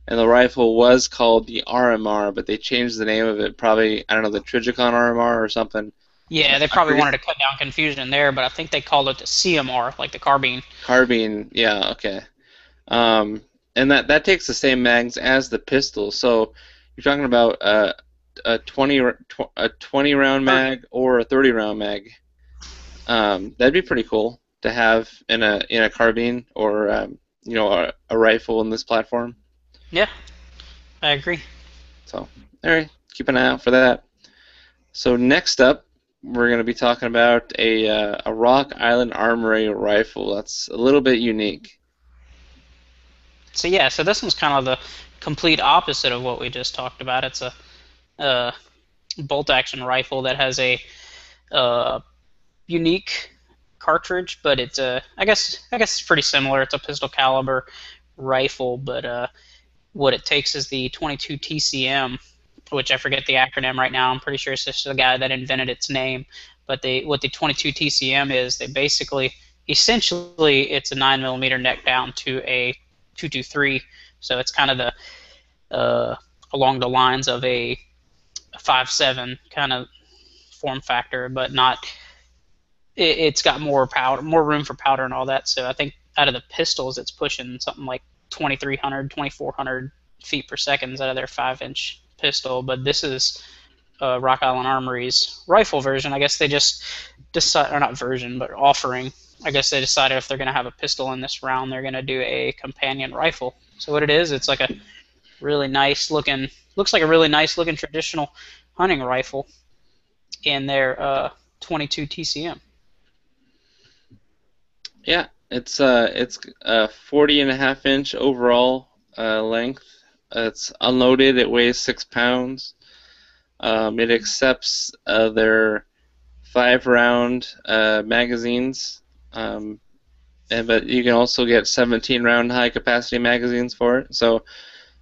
Speaker 1: and the rifle was called the RMR, but they changed the name of it, probably, I don't know, the Trijicon RMR or something.
Speaker 2: Yeah, they
Speaker 1: I
Speaker 2: probably
Speaker 1: forget.
Speaker 2: wanted to cut down confusion there, but I think they called it the CMR, like the carbine.
Speaker 1: Carbine, yeah, okay. Um, and that takes the same mags as the pistol. So you're talking about a 20 round
Speaker 2: 30.
Speaker 1: mag or a 30 round mag. That'd be pretty cool to have in a carbine or a rifle in this platform.
Speaker 2: Yeah, I agree.
Speaker 1: So all right, keep an eye out for that. So next up, we're going to be talking about a Rock Island Armory rifle. That's a little bit unique.
Speaker 2: So yeah, so this one's kind of the complete opposite of what we just talked about. It's a bolt-action rifle that has a uh, unique cartridge, but it's I guess it's pretty similar. It's a pistol caliber rifle, but what it takes is the 22 TCM, which I forget the acronym right now. I'm pretty sure it's just the guy that invented its name. But what the 22 TCM is, they basically, essentially, it's a 9mm neck down to a 223. So it's kind of the along the lines of a 5.7 kind of form factor, but not. It's got more powder, more room for powder and all that. So I think out of the pistols, it's pushing something like 2,300, 2,400 feet per second out of their 5-inch pistol. But this is Rock Island Armory's rifle version. I guess they just decided, or not version, but offering. I guess they decided if they're going to have a pistol in this round, they're going to do a companion rifle. So what it is, it's like a really nice looking, looks like a really nice looking traditional hunting rifle in their 22 TCM.
Speaker 1: Yeah, it's a 40.5 inch overall length. It's unloaded. It weighs 6 pounds. It accepts their 5 round magazines, but you can also get 17 round high capacity magazines for it. So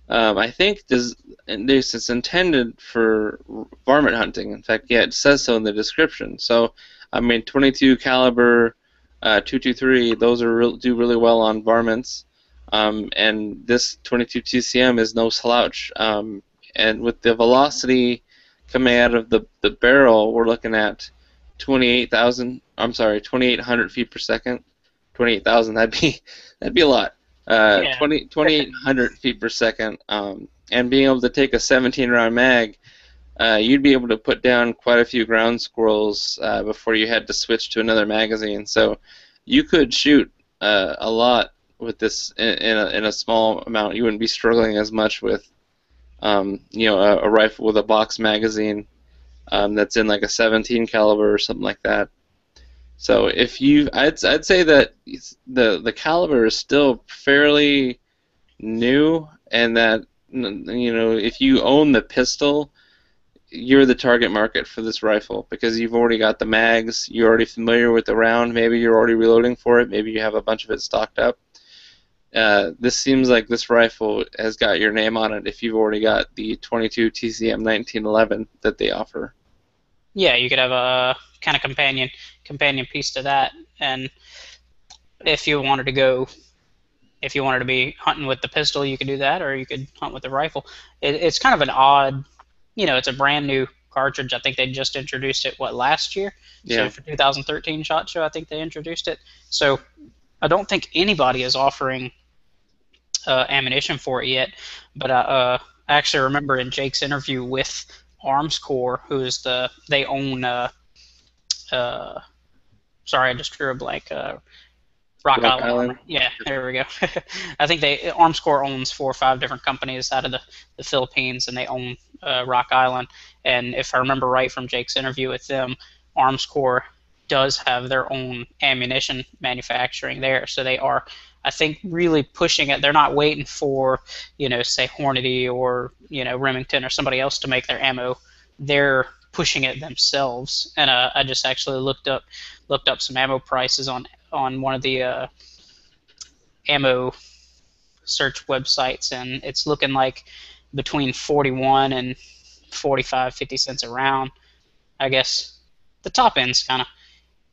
Speaker 1: I think it's intended for varmint hunting. In fact, yeah, it says so in the description. So I mean, 22 caliber 223, those do really well on varmints. And this 22 TCM is no slouch. And with the velocity coming out of the barrel, we're looking at 2,800 feet per second. 28,000, that'd be a lot.
Speaker 2: Yeah.
Speaker 1: 2,800 feet per second. And being able to take a 17 round mag, you'd be able to put down quite a few ground squirrels before you had to switch to another magazine. So you could shoot a lot with this in a small amount. You wouldn't be struggling as much with a rifle with a box magazine that's in like a 17 caliber or something like that. So I'd say that the caliber is still fairly new, and that if you own the pistol, you're the target market for this rifle because you've already got the mags, you're already familiar with the round, maybe you're already reloading for it, maybe you have a bunch of it stocked up. This seems like this rifle has got your name on it if you've already got the 22 TCM 1911 that they offer.
Speaker 2: Yeah, you could have a kind of companion piece to that, and if you wanted to be hunting with the pistol, you could do that, or you could hunt with the rifle. It's kind of an odd, it's a brand new cartridge. I think they just introduced it last year.
Speaker 1: Yeah.
Speaker 2: So for 2013 SHOT Show, I think they introduced it. So I don't think anybody is offering ammunition for it yet, but I actually remember in Jake's interview with Arms Corps, they own. Sorry, I just drew a blank. Rock Island Armor. Yeah, there we go. I think Arms Corps owns 4 or 5 different companies out of the Philippines, and they own Rock Island. And if I remember right from Jake's interview with them, Arms Corps does have their own ammunition manufacturing there. So they are, I think, really pushing it. They're not waiting for, say Hornady or Remington or somebody else to make their ammo they're pushing it themselves. And I just actually looked up some ammo prices on one of the ammo search websites, and it's looking like between 41 and 45, 50 cents a round. I guess the top end's kind of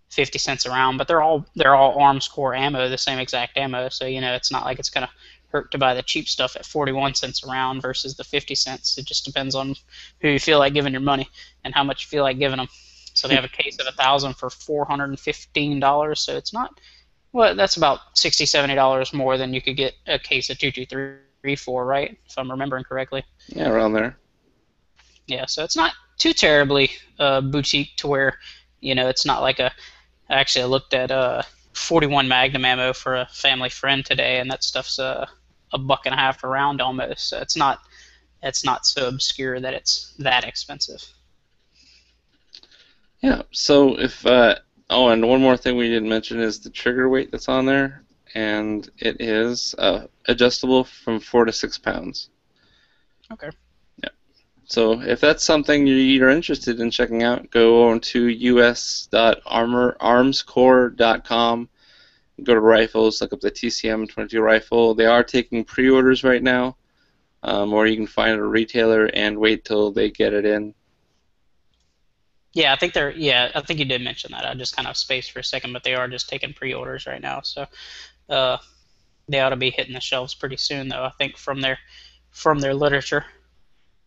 Speaker 2: 50 cents a round, but they're all arms core ammo, the same exact ammo. So it's not like it's gonna hurt to buy the cheap stuff at 41 cents a round versus the 50 cents. It just depends on who you feel like giving your money and how much you feel like giving them. So they have a case of 1,000 for $415. So it's not, well, that's about $60, $70 more than you could get a case of 223 for, right? If I'm remembering correctly.
Speaker 1: Yeah, around there.
Speaker 2: Yeah, so it's not too terribly boutique to where, it's not like actually I looked at 41 Magnum ammo for a family friend today, and that stuff's $1.50 a round almost. So it's not so obscure that it's that expensive.
Speaker 1: Yeah. So if and one more thing we didn't mention is the trigger weight that's on there, and it is adjustable from 4 to 6 pounds.
Speaker 2: Okay.
Speaker 1: Yeah. So if that's something you're interested in checking out, go on to us.armscore.com. Go to rifles, look up the TCM 22 rifle. They are taking pre-orders right now, or you can find a retailer and wait till they get it in.
Speaker 2: Yeah, I think I think you did mention that. I just kind of spaced for a second, but they are just taking pre-orders right now. So they ought to be hitting the shelves pretty soon, though, I think, from their literature.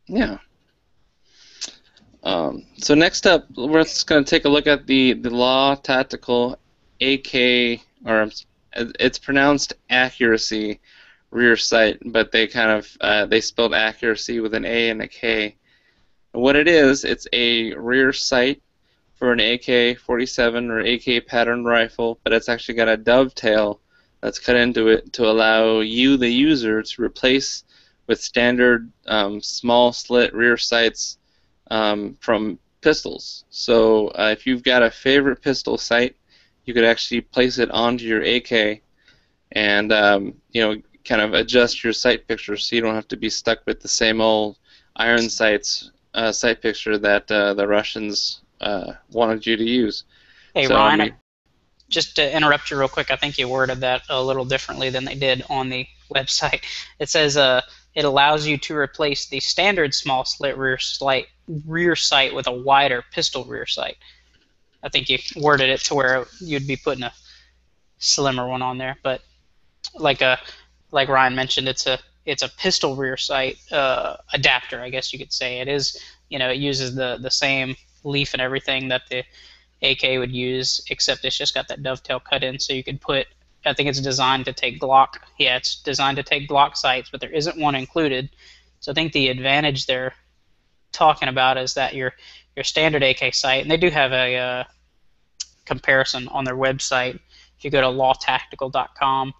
Speaker 1: Yeah. So next up, we're just going to take a look at the Law Tactical AK, or it's pronounced accuracy rear sight, but they kind of they spelled accuracy with an A and a K. What it is, it's a rear sight for an AK-47 or AK pattern rifle, but it's actually got a dovetail that's cut into it to allow you, the user, to replace with standard small slit rear sights from pistols. So if you've got a favorite pistol sight, you could actually place it onto your AK and kind of adjust your sight picture so you don't have to be stuck with the same old iron sights sight picture that the Russians wanted you to use.
Speaker 2: Hey, so, Ryan, just to interrupt you real quick, I think you worded that a little differently than they did on the website. It says it allows you to replace the standard small slit rear sight with a wider pistol rear sight. I think you worded it to where you'd be putting a slimmer one on there, but like Ryan mentioned, it's a pistol rear sight adapter, I guess you could say. It is, it uses the same leaf and everything that the AK would use, except it's just got that dovetail cut in, so you could put, I think it's designed to take Glock. Yeah, it's designed to take Glock sights, but there isn't one included. So I think the advantage they're talking about is that your standard AK sight, and they do have a comparison on their website. If you go to lawtactical.com,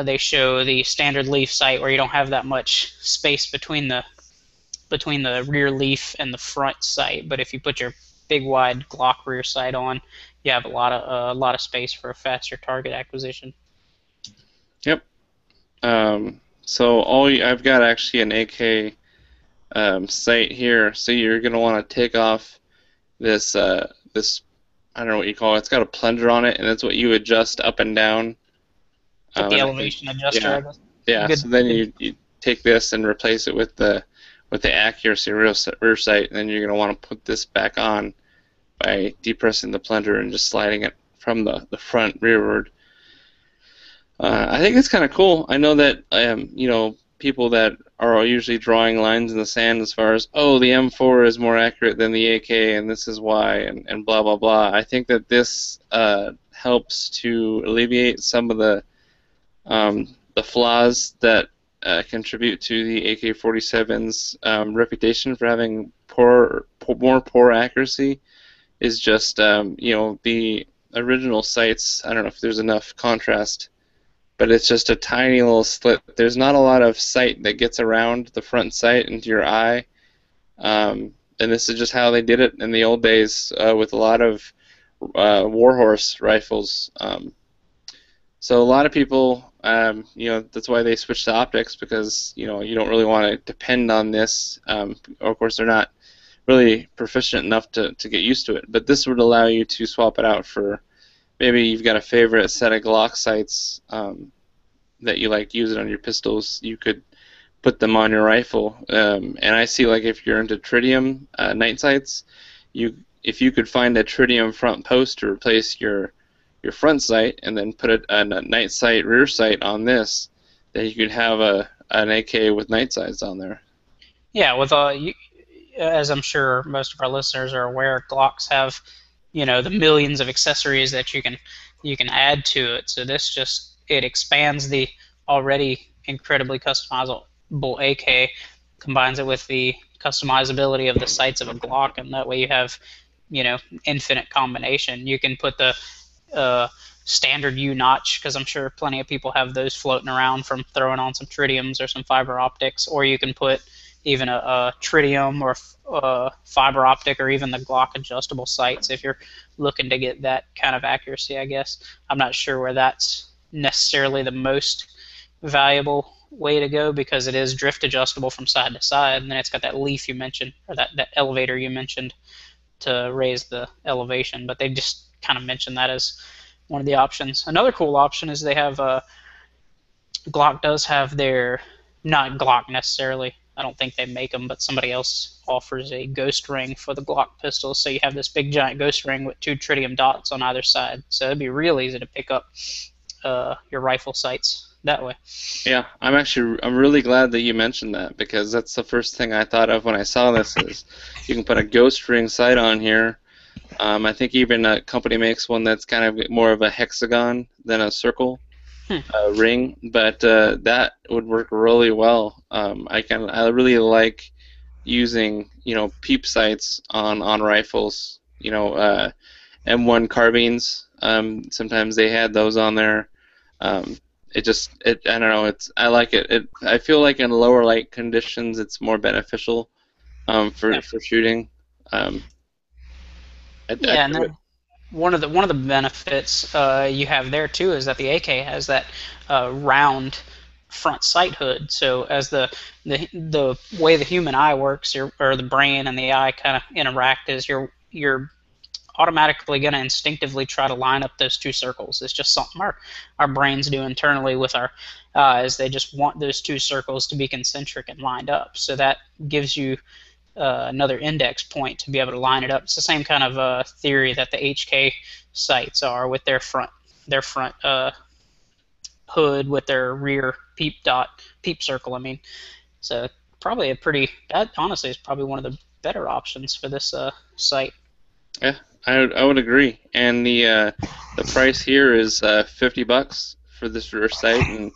Speaker 2: they show the standard leaf sight where you don't have that much space between the rear leaf and the front sight. But if you put your big wide Glock rear sight on, you have a lot of space for a faster target acquisition.
Speaker 1: Yep. So I've got actually an AK sight here. So you're gonna want to take off this I don't know what you call it. It's got a plunger on it, and that's what you adjust up and down.
Speaker 2: The elevation adjuster,
Speaker 1: yeah.
Speaker 2: I guess.
Speaker 1: Yeah.
Speaker 2: Good.
Speaker 1: So then you take this and replace it with the accuracy rear sight, and then you're gonna want to put this back on by depressing the plunger and just sliding it from the front rearward. I think it's kind of cool. I know that people that are usually drawing lines in the sand as far as, oh, the M4 is more accurate than the AK and this is why, and blah blah blah. I think that this helps to alleviate some of the flaws that contribute to the AK-47's reputation for having more poor accuracy. Is just the original sights. I don't know if there's enough contrast, but it's just a tiny little slit. There's not a lot of sight that gets around the front sight into your eye, and this is just how they did it in the old days with a lot of warhorse rifles. So a lot of people, that's why they switch to optics, because you don't really want to depend on this. Of course, they're not really proficient enough to get used to it. But this would allow you to swap it out for maybe you've got a favorite set of Glock sights that you like using on your pistols. You could put them on your rifle. And I see like if you're into tritium night sights, if you could find a tritium front post to replace your front sight and then put a night sight rear sight on this, then you could have an AK with night sights on there.
Speaker 2: Yeah, with as I'm sure most of our listeners are aware, Glocks have, the millions of accessories that you can add to it. So this just it expands the already incredibly customizable AK, combines it with the customizability of the sights of a Glock, and that way you have, infinite combination. You can put the standard U notch, because I'm sure plenty of people have those floating around from throwing on some tritiums or some fiber optics, or you can put even a tritium or fiber optic, or even the Glock adjustable sights if you're looking to get that kind of accuracy, I guess. I'm not sure where that's necessarily the most valuable way to go, because it is drift adjustable from side to side, and then it's got that leaf you mentioned, or that elevator you mentioned to raise the elevation, but they just kind of mentioned that as one of the options. Another cool option is they have Glock does have their, not Glock necessarily, I don't think they make them, but somebody else offers a ghost ring for the Glock pistols. So you have this big giant ghost ring with 2 tritium dots on either side. So it'd be real easy to pick up your rifle sights that way.
Speaker 1: Yeah, I'm really glad that you mentioned that, because that's the first thing I thought of when I saw this is you can put a ghost ring sight on here. I think even a company makes one that's kind of more of a hexagon than a circle ring, but that would work really well. I really like using peep sights on rifles. M1 carbines. Sometimes they had those on there. I don't know. I like it. I feel like in lower light conditions, it's more beneficial for shooting.
Speaker 2: And then one of the benefits you have there too is that the AK has that round front sight hood. So as the way the human eye works, or the brain and the eye kind of interact, is you're automatically going to instinctively try to line up those 2 circles. It's just something our brains do internally with our eyes. They just want those 2 circles to be concentric and lined up. So that gives you another index point to be able to line it up. It's the same kind of theory that the HK sights are, with their front hood with their rear peep circle. I mean, so probably that honestly is probably one of the better options for this sight.
Speaker 1: Yeah, I would agree. And the price here is $50 for this rear sight. And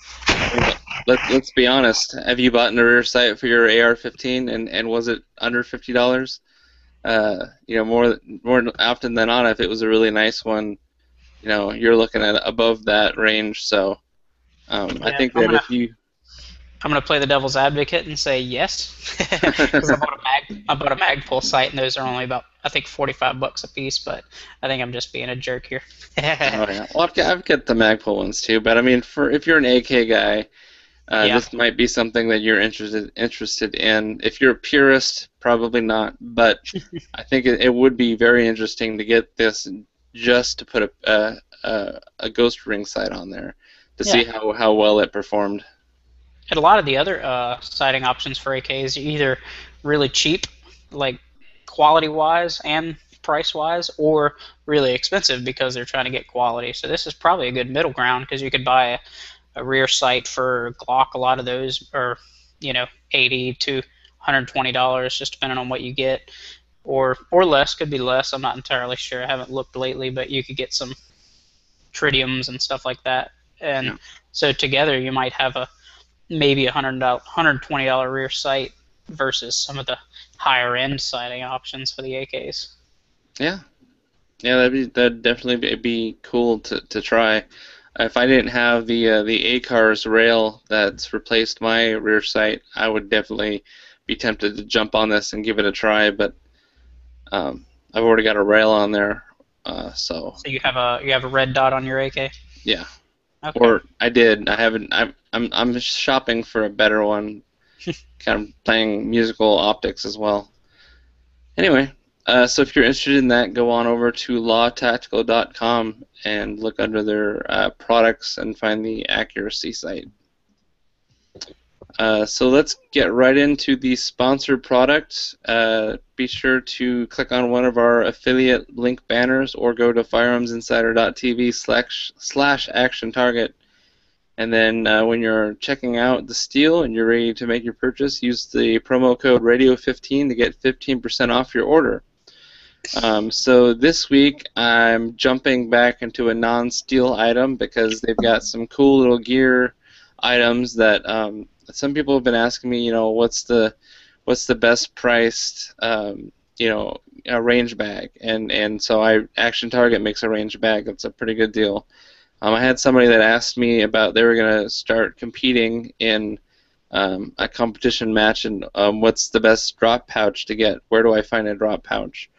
Speaker 1: let's be honest. Have you bought a rear sight for your AR-15 and was it under $50? More often than not, if it was a really nice one, you're looking at above that range. So I think that
Speaker 2: I'm going to play the devil's advocate and say yes, because I bought a Magpul sight, and those are only about, I think, $45 a piece. But I think I'm just being a jerk here.
Speaker 1: Oh, yeah. Well, I've got the Magpul ones too, but I mean, if you're an AK guy, this might be something that you're interested in. If you're a purist, probably not. But I think it would be very interesting to get this just to put a ghost ring sight on there to see how well it performed.
Speaker 2: And a lot of the other sighting options for AKs are either really cheap, like quality-wise and price-wise, or really expensive because they're trying to get quality. So this is probably a good middle ground, because you could buy a rear sight for Glock. A lot of those are, $80 to $120, just depending on what you get, or less. Could be less. I'm not entirely sure. I haven't looked lately, but you could get some tritiums and stuff like that. And so together you might have maybe $120 rear sight versus some of the higher end sighting options for the AKs.
Speaker 1: Yeah, that'd definitely be cool to try. If I didn't have the ACARS rail that's replaced my rear sight, I would definitely be tempted to jump on this and give it a try. But I've already got a rail on there, so. So
Speaker 2: you have a red dot on your AK?
Speaker 1: Yeah.
Speaker 2: Okay.
Speaker 1: Or I did. I haven't. I'm shopping for a better one. Kind of playing musical optics as well. Anyway, so if you're interested in that, go on over to lawtactical.com and look under their products and find the accuracy site. So let's get right into the sponsored product. Be sure to click on one of our affiliate link banners or go to firearmsinsider.tv/action target. And then when you're checking out the steel and you're ready to make your purchase, use the promo code radio15 to get 15% off your order. So this week I'm jumping back into a non-steel item because they've got some cool little gear items that some people have been asking me, what's the best priced, a range bag, and so Action Target makes a range bag that's a pretty good deal. I had somebody that asked me about they were going to start competing in a competition match, and what's the best drop pouch to get? Where do I find a drop pouch?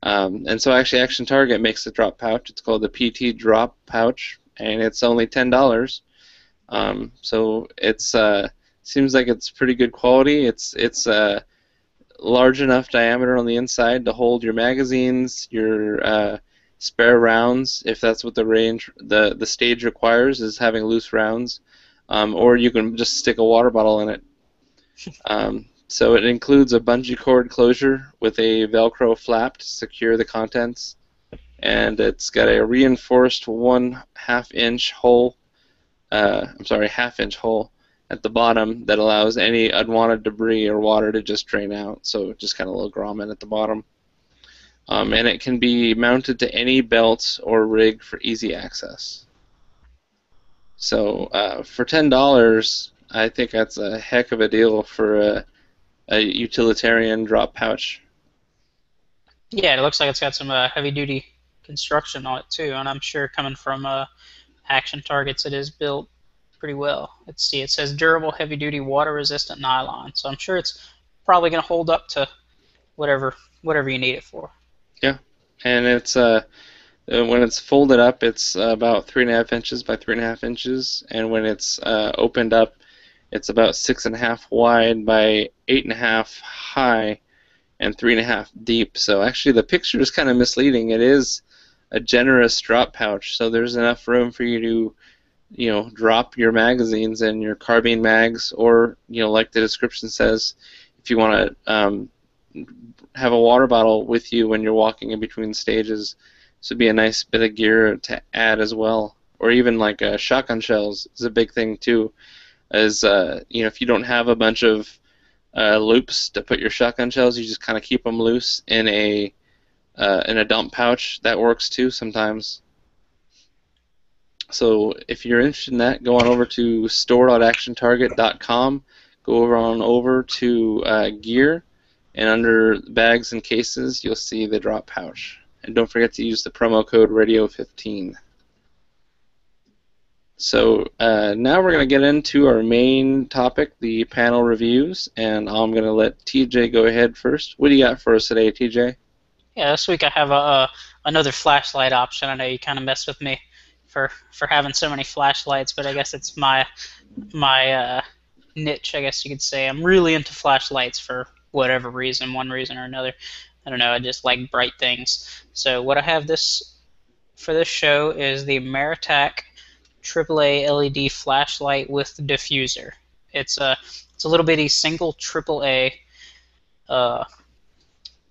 Speaker 1: And so actually Action Target makes a drop pouch. It's called the PT Drop Pouch, and it's only $10. So it's seems like it's pretty good quality. It's large enough diameter on the inside to hold your magazines, your spare rounds, if that's what the stage requires, is having loose rounds, or you can just stick a water bottle in it. So it includes a bungee cord closure with a Velcro flap to secure the contents, and it's got a reinforced half-inch hole at the bottom that allows any unwanted debris or water to just drain out. So just kind of a little grommet at the bottom. And it can be mounted to any belt or rig for easy access. So for $10, I think that's a heck of a deal for a utilitarian drop pouch.
Speaker 2: Yeah, it looks like it's got some heavy-duty construction on it too, and I'm sure coming from Action Targets, it is built pretty well. Let's see, it says durable, heavy-duty, water-resistant nylon, so I'm sure it's probably going to hold up to whatever you need it for.
Speaker 1: Yeah, and it's when it's folded up, it's about 3.5 inches by 3.5 inches, and when it's opened up, it's about 6.5 wide by 8.5 high and 3.5 deep. So actually the picture is kind of misleading. It is a generous drop pouch, so there's enough room for you to drop your magazines and your carbine mags, or like the description says, if you want to have a water bottle with you when you're walking in between stages, this would be a nice bit of gear to add as well. Or even like shotgun shells is a big thing too. As if you don't have a bunch of loops to put your shotgun shells, you just kind of keep them loose in a dump pouch. That works too sometimes. So if you're interested in that, go on over to store.actiontarget.com. Go over to gear, and under bags and cases, you'll see the drop pouch. And don't forget to use the promo code radio15. So now we're going to get into our main topic, the panel reviews, and I'm going to let TJ go ahead first. What do you got for us today, TJ?
Speaker 2: Yeah, this week I have another flashlight option. I know you kind of messed with me for having so many flashlights, but I guess it's my niche, I guess you could say. I'm really into flashlights for whatever reason, one reason or another. I don't know, I just like bright things. So what I have for this show is the Maritac AAA LED flashlight with diffuser. It's a little bitty single AAA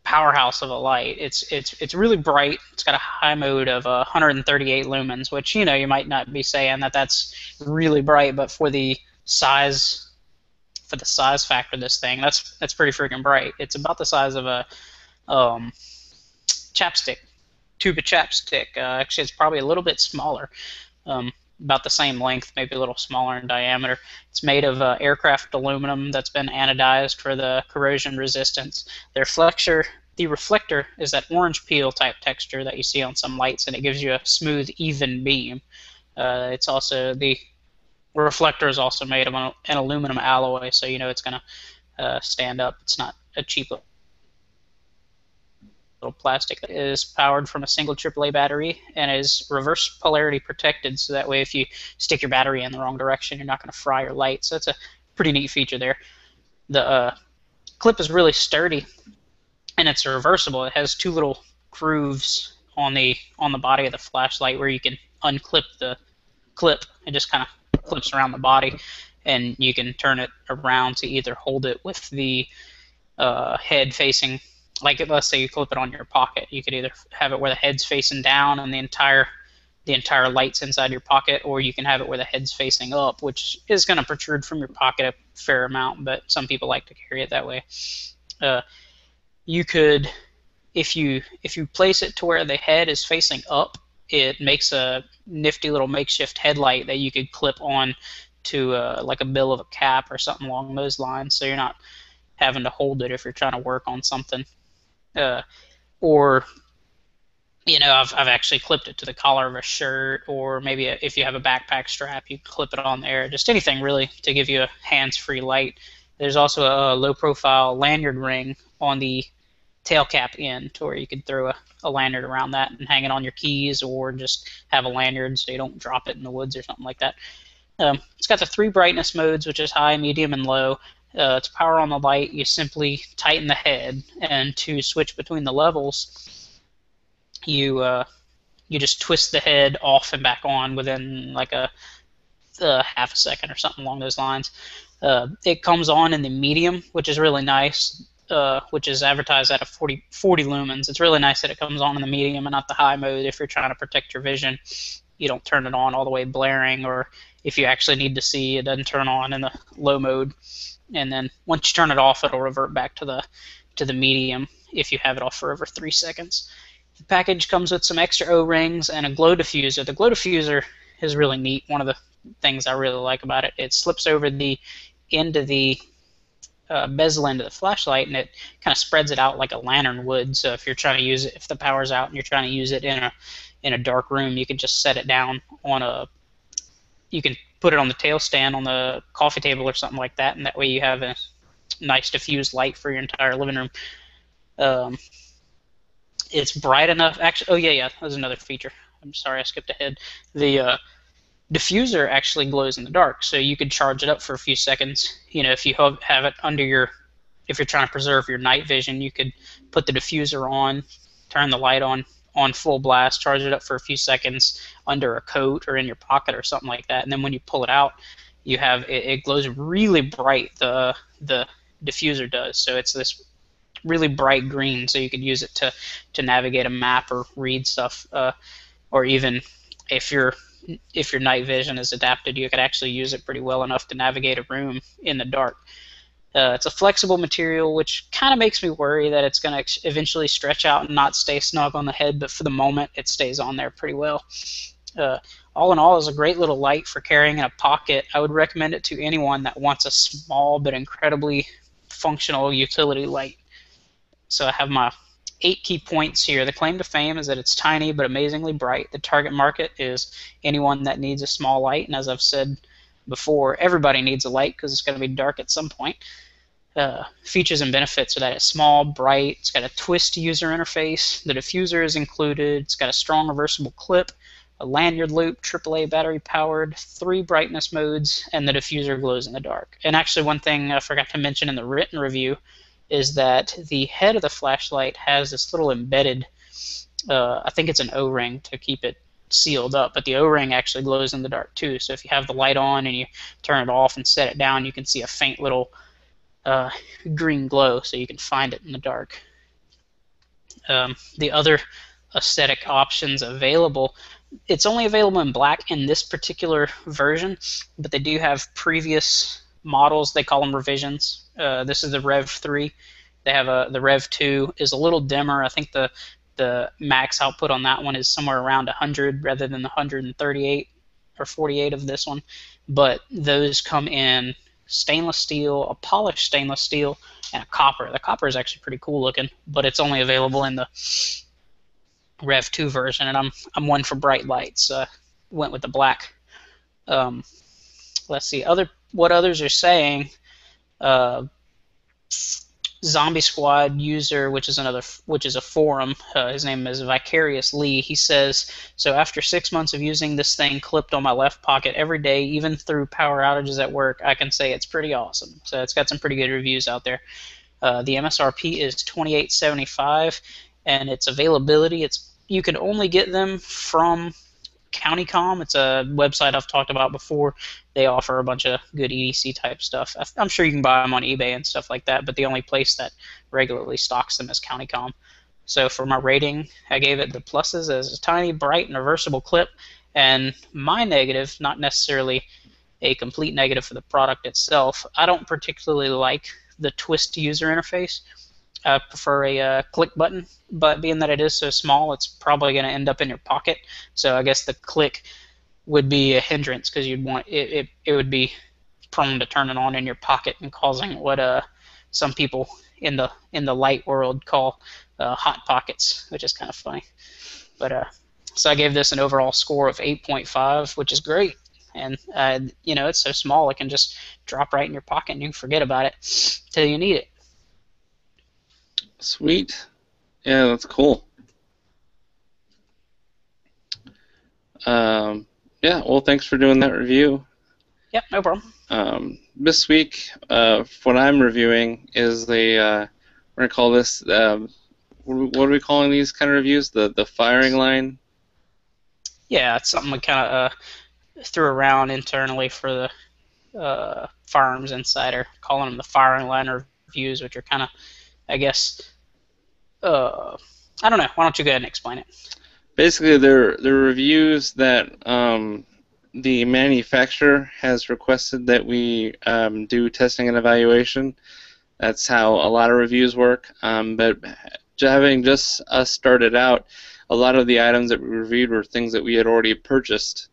Speaker 2: powerhouse of a light. It's really bright. It's got a high mode of 138 lumens, which you might not be saying that's really bright, but for the size factor of this thing, that's pretty freaking bright. It's about the size of a chapstick, tube of chapstick. Actually, it's probably a little bit smaller. About the same length, maybe a little smaller in diameter. It's made of aircraft aluminum that's been anodized for the corrosion resistance. The reflector is that orange peel type texture that you see on some lights, and it gives you a smooth, even beam. The reflector is also made of an aluminum alloy, so it's going to stand up. It's not a cheap little plastic. That is powered from a single AAA battery and is reverse polarity protected, so that way if you stick your battery in the wrong direction, you're not going to fry your light. So that's a pretty neat feature there. The clip is really sturdy. and it's reversible. It has two little grooves on the body of the flashlight where you can unclip the clip. It just kind of clips around the body, and you can turn it around to either hold it with the head facing, like let's say you clip it on your pocket. You could either have it where the head's facing down and the entire light's inside your pocket, or you can have it where the head's facing up, which is going to protrude from your pocket a fair amount, but some people like to carry it that way. You could, if you place it to where the head is facing up, it makes a nifty little makeshift headlight that you could clip on to like a bill of a cap or something along those lines, so you're not having to hold it if you're trying to work on something. Or I've actually clipped it to the collar of a shirt, or maybe if you have a backpack strap, you clip it on there. Just anything really to give you a hands-free light. There's also a low-profile lanyard ring on the tail cap end, to where you could throw a lanyard around that and hang it on your keys, or just have a lanyard so you don't drop it in the woods or something like that. It's got the 3 brightness modes, which is high, medium, and low. To power on the light, you simply tighten the head, and to switch between the levels, you just twist the head off and back on within like a half a second or something along those lines. It comes on in the medium, which is really nice, which is advertised at a 40 lumens. It's really nice that it comes on in the medium and not the high mode if you're trying to protect your vision. You don't turn it on all the way blaring, or if you actually need to see, it doesn't turn on in the low mode. And then once you turn it off, it'll revert back to the medium if you have it off for over 3 seconds. The package comes with some extra O-rings and a glow diffuser. The glow diffuser is really neat. One of the things I really like about it, it slips over the end of the bezel end of the flashlight, and it kind of spreads it out like a lantern would. So if you're trying to use it, if the power's out and you're trying to use it in a dark room, you can just set it down on you can put it on the tail stand on the coffee table or something like that, and that way you have a nice diffused light for your entire living room. It's bright enough. Actually, oh yeah, that was another feature. I'm sorry, I skipped ahead. The diffuser actually glows in the dark, so you could charge it up for a few seconds. If you have it under if you're trying to preserve your night vision, you could put the diffuser on, turn the light on full blast, charge it up for a few seconds under a coat or in your pocket or something like that, and then when you pull it out, you have it glows really bright. The diffuser does, so it's this really bright green, so you could use it to navigate a map or read stuff, or even if your night vision is adapted, you could actually use it pretty well enough to navigate a room in the dark. It's a flexible material, which kind of makes me worry that it's going to eventually stretch out and not stay snug on the head, but for the moment it stays on there pretty well. All in all, it's a great little light for carrying in a pocket. I would recommend it to anyone that wants a small but incredibly functional utility light. So I have my 8 key points here. The claim to fame is that it's tiny but amazingly bright. The target market is anyone that needs a small light, and as I've said before, everybody needs a light because it's going to be dark at some point. Features and benefits are that it's small, bright, it's got a twist user interface, the diffuser is included, it's got a strong reversible clip, a lanyard loop, AAA battery powered, 3 brightness modes, and the diffuser glows in the dark. And actually, one thing I forgot to mention in the written review is that the head of the flashlight has this little embedded, I think it's an O-ring to keep it sealed up, but the O-ring actually glows in the dark too. So if you have the light on and you turn it off and set it down, you can see a faint little green glow, so you can find it in the dark. The other aesthetic options available, it's only available in black in this particular version, but they do have previous models. They call them revisions. This is the Rev 3. They have the Rev 2 is a little dimmer. I think the max output on that one is somewhere around 100 rather than the 138 or 48 of this one. But those come in stainless steel, a polished stainless steel, and a copper. The copper is actually pretty cool looking, but it's only available in the Rev 2 version, and I'm one for bright lights. Went with the black. Let's see what others are saying. Zombie Squad user, which is a forum. His name is Vicarious Lee. He says, so after 6 months of using this thing clipped on my left pocket every day, even through power outages at work, I can say it's pretty awesome. So it's got some pretty good reviews out there. The MSRP is $28.75, and its availability, you can only get them from CountyCom. It's a website I've talked about before. They offer a bunch of good EDC type stuff. I'm sure you can buy them on eBay and stuff like that, but the only place that regularly stocks them is CountyCom. So for my rating, I gave it the pluses as a tiny, bright, and reversible clip, and my negative, not necessarily a complete negative for the product itself, I don't particularly like the twist user interface. I prefer a click button, but being that it is so small, it's probably going to end up in your pocket. So I guess the click would be a hindrance because you'd want it would be prone to turning on in your pocket and causing what some people in the light world call hot pockets, which is kind of funny. But so I gave this an overall score of 8.5, which is great. And it's so small it can just drop right in your pocket and you can forget about it till you need it.
Speaker 1: Sweet. Yeah, that's cool. Yeah, well, thanks for doing that review.
Speaker 2: Yep, no problem.
Speaker 1: This week, what I'm reviewing is we're going to call this, what are we calling these kind of reviews? The firing line?
Speaker 2: Yeah, it's something we kind of threw around internally for the Firearms Insider, calling them the firing line reviews, which are kind of, I guess, I don't know. Why don't you go ahead and explain it?
Speaker 1: Basically, they're reviews that the manufacturer has requested that we do testing and evaluation. That's how a lot of reviews work. But having just us started out, a lot of the items that we reviewed were things that we had already purchased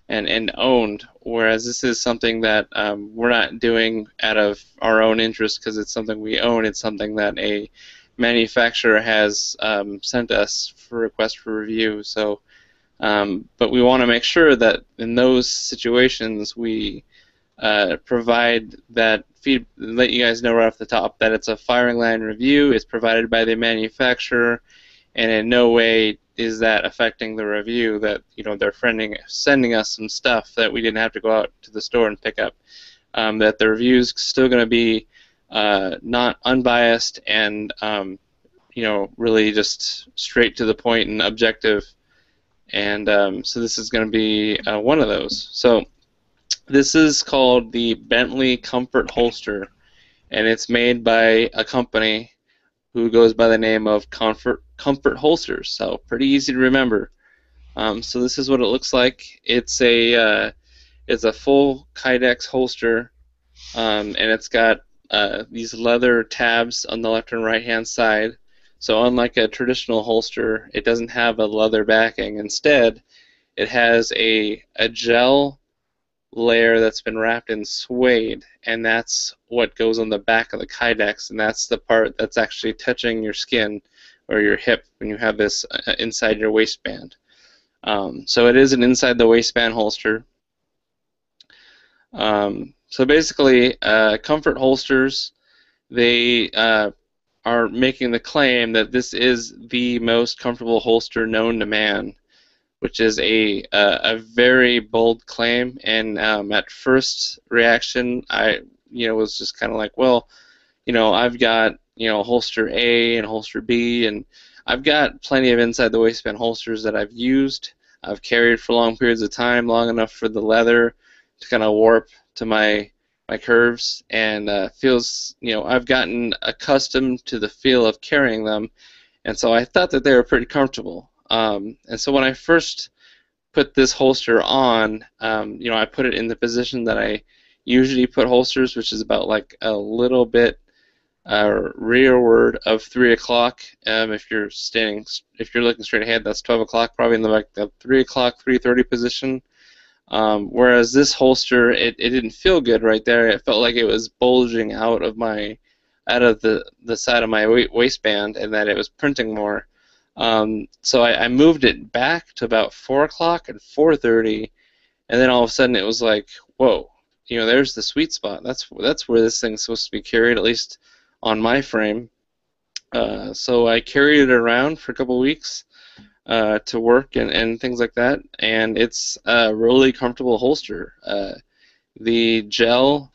Speaker 1: and owned, whereas this is something that we're not doing out of our own interest because it's something we own. It's something that a manufacturer has sent us for request for review. So, but we want to make sure that in those situations we provide that feed, let you guys know right off the top that it's a firing line review. It's provided by the manufacturer, and in no way is that affecting the review. That they're sending us some stuff that we didn't have to go out to the store and pick up. That the review is still going to be not unbiased and really just straight to the point and objective. And so this is going to be one of those. So this is called the Bentley Comfort Holster, and it's made by a company who goes by the name of Comfort Holsters. So pretty easy to remember. So this is what it looks like. It's a full Kydex holster, and it's got these leather tabs on the left and right hand side. So unlike a traditional holster, it doesn't have a leather backing. Instead, it has a gel layer that's been wrapped in suede, and that's what goes on the back of the Kydex, and that's the part that's actually touching your skin or your hip when you have this inside your waistband. So it is an inside the waistband holster. So basically, Comfort Holsters, they are making the claim that this is the most comfortable holster known to man, which is a very bold claim. And at first reaction, I was just kind of like, well, I've got holster A and holster B, and I've got plenty of inside the waistband holsters that I've used. I've carried for long periods of time, long enough for the leather to kind of warp to my curves, and feels, I've gotten accustomed to the feel of carrying them, and so I thought that they were pretty comfortable. And so when I first put this holster on, I put it in the position that I usually put holsters, which is about like a little bit rearward of 3 o'clock. If you're looking straight ahead, that's 12 o'clock, probably in the 3 o'clock, 3:30 position. Whereas this holster, it didn't feel good right there. It felt like it was bulging out of the side of my waistband, and that it was printing more. So I moved it back to about 4 o'clock and 4:30, and then all of a sudden it was like, whoa, there's the sweet spot. That's where this thing's supposed to be carried, at least on my frame. So I carried it around for a couple weeks to work and things like that, and it's a really comfortable holster. The gel,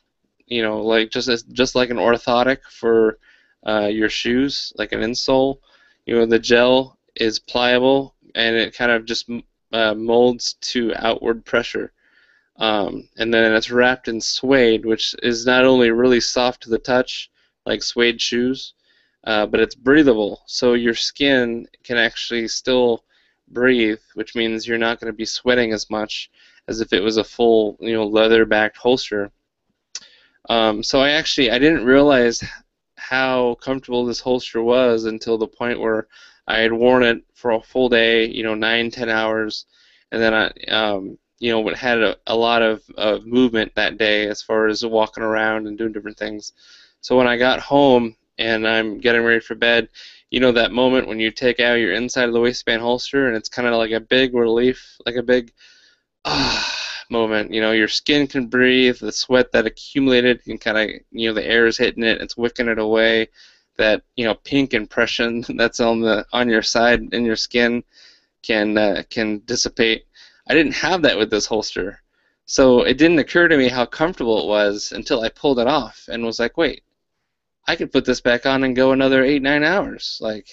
Speaker 1: like just like an orthotic for your shoes, like an insole. The gel is pliable and it kind of just molds to outward pressure. And then it's wrapped in suede, which is not only really soft to the touch, like suede shoes, but it's breathable. So your skin can actually still breathe, which means you're not going to be sweating as much as if it was a full, leather-backed holster. So I didn't realize how comfortable this holster was until the point where I had worn it for a full day, 9, 10 hours, and then had a lot of movement that day as far as walking around and doing different things. So when I got home and I'm getting ready for bed, that moment when you take out your inside of the waistband holster and it's kind of like a big relief, like a big moment. Your skin can breathe, the sweat that accumulated can kind of, the air is hitting it, it's wicking it away. That, pink impression that's on your side in your skin can dissipate. I didn't have that with this holster. So it didn't occur to me how comfortable it was until I pulled it off and was like, wait, I could put this back on and go another 8, 9 hours. Like,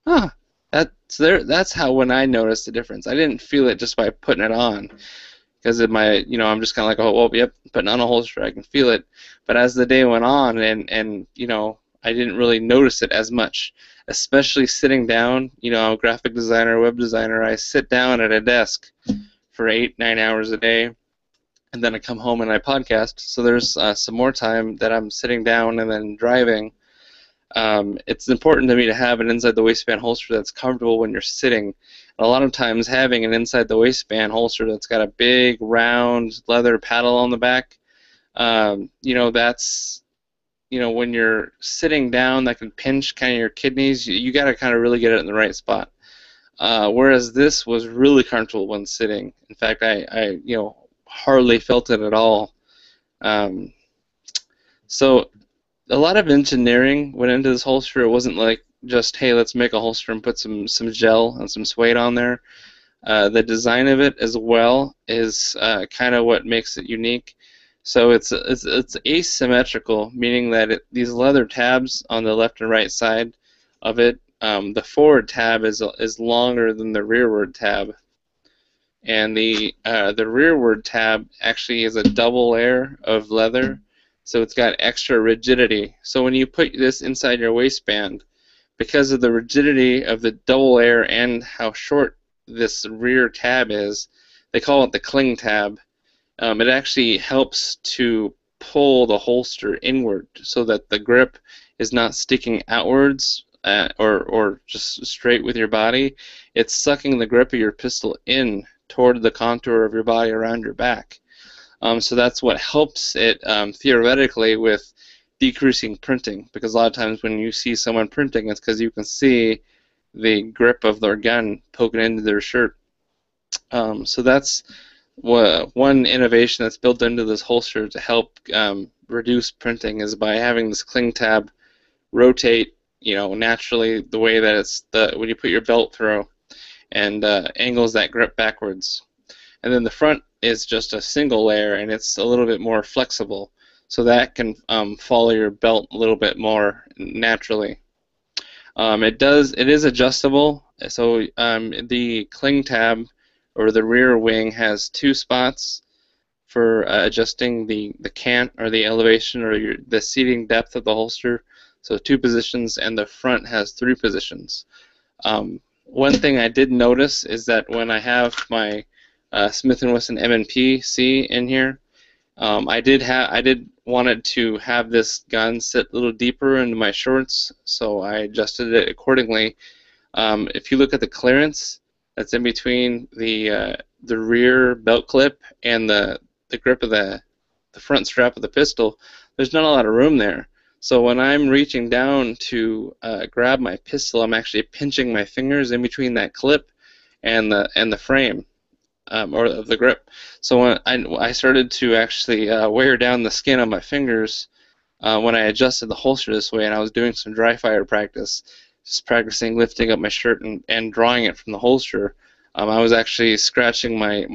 Speaker 1: that's how when I noticed the difference. I didn't feel it just by putting it on. Because of my, I'm just kind of like, oh, well, yep, putting on a holster, I can feel it. But as the day went on, and I didn't really notice it as much, especially sitting down. I'm a graphic designer, web designer. I sit down at a desk for 8, 9 hours a day, and then I come home and I podcast. So there's some more time that I'm sitting down and then driving. It's important to me to have an inside the waistband holster that's comfortable when you're sitting. A lot of times having an inside the waistband holster that's got a big round leather paddle on the back, that's, when you're sitting down, that can pinch kind of your kidneys. You got to kind of really get it in the right spot. Whereas this was really comfortable when sitting. In fact, I hardly felt it at all. So a lot of engineering went into this holster. It wasn't like just, hey, let's make a holster and put some gel and some suede on there. The design of it as well is kind of what makes it unique. So it's asymmetrical, meaning that these leather tabs on the left and right side of it, the forward tab is longer than the rearward tab, and the rearward tab actually is a double layer of leather, so it's got extra rigidity. So when you put this inside your waistband, because of the rigidity of the double layer and how short this rear tab is, they call it the cling tab. It actually helps to pull the holster inward so that the grip is not sticking outwards or just straight with your body. It's sucking the grip of your pistol in toward the contour of your body around your back. So that's what helps it theoretically with decreasing printing, because a lot of times when you see someone printing, it's because you can see the grip of their gun poking into their shirt. So that's one innovation that's built into this holster to help reduce printing, is by having this cling tab rotate, naturally the way that it's when you put your belt through, and angles that grip backwards. And then the front is just a single layer, and it's a little bit more flexible, so that can follow your belt a little bit more naturally. It is adjustable. So the cling tab, or the rear wing, has 2 spots for adjusting the cant, or the elevation, or the seating depth of the holster. So 2 positions, and the front has 3 positions. One thing I did notice is that when I have my Smith & Wesson M&P C in here, I did wanted to have this gun sit a little deeper into my shorts, so I adjusted it accordingly. If you look at the clearance that's in between the rear belt clip and the grip of the front strap of the pistol, there's not a lot of room there. So when I'm reaching down to grab my pistol, I'm actually pinching my fingers in between that clip and the frame, or of the grip. So when I started to actually wear down the skin on my fingers when I adjusted the holster this way, and I was doing some dry fire practice, just practicing lifting up my shirt and drawing it from the holster. I was actually scratching my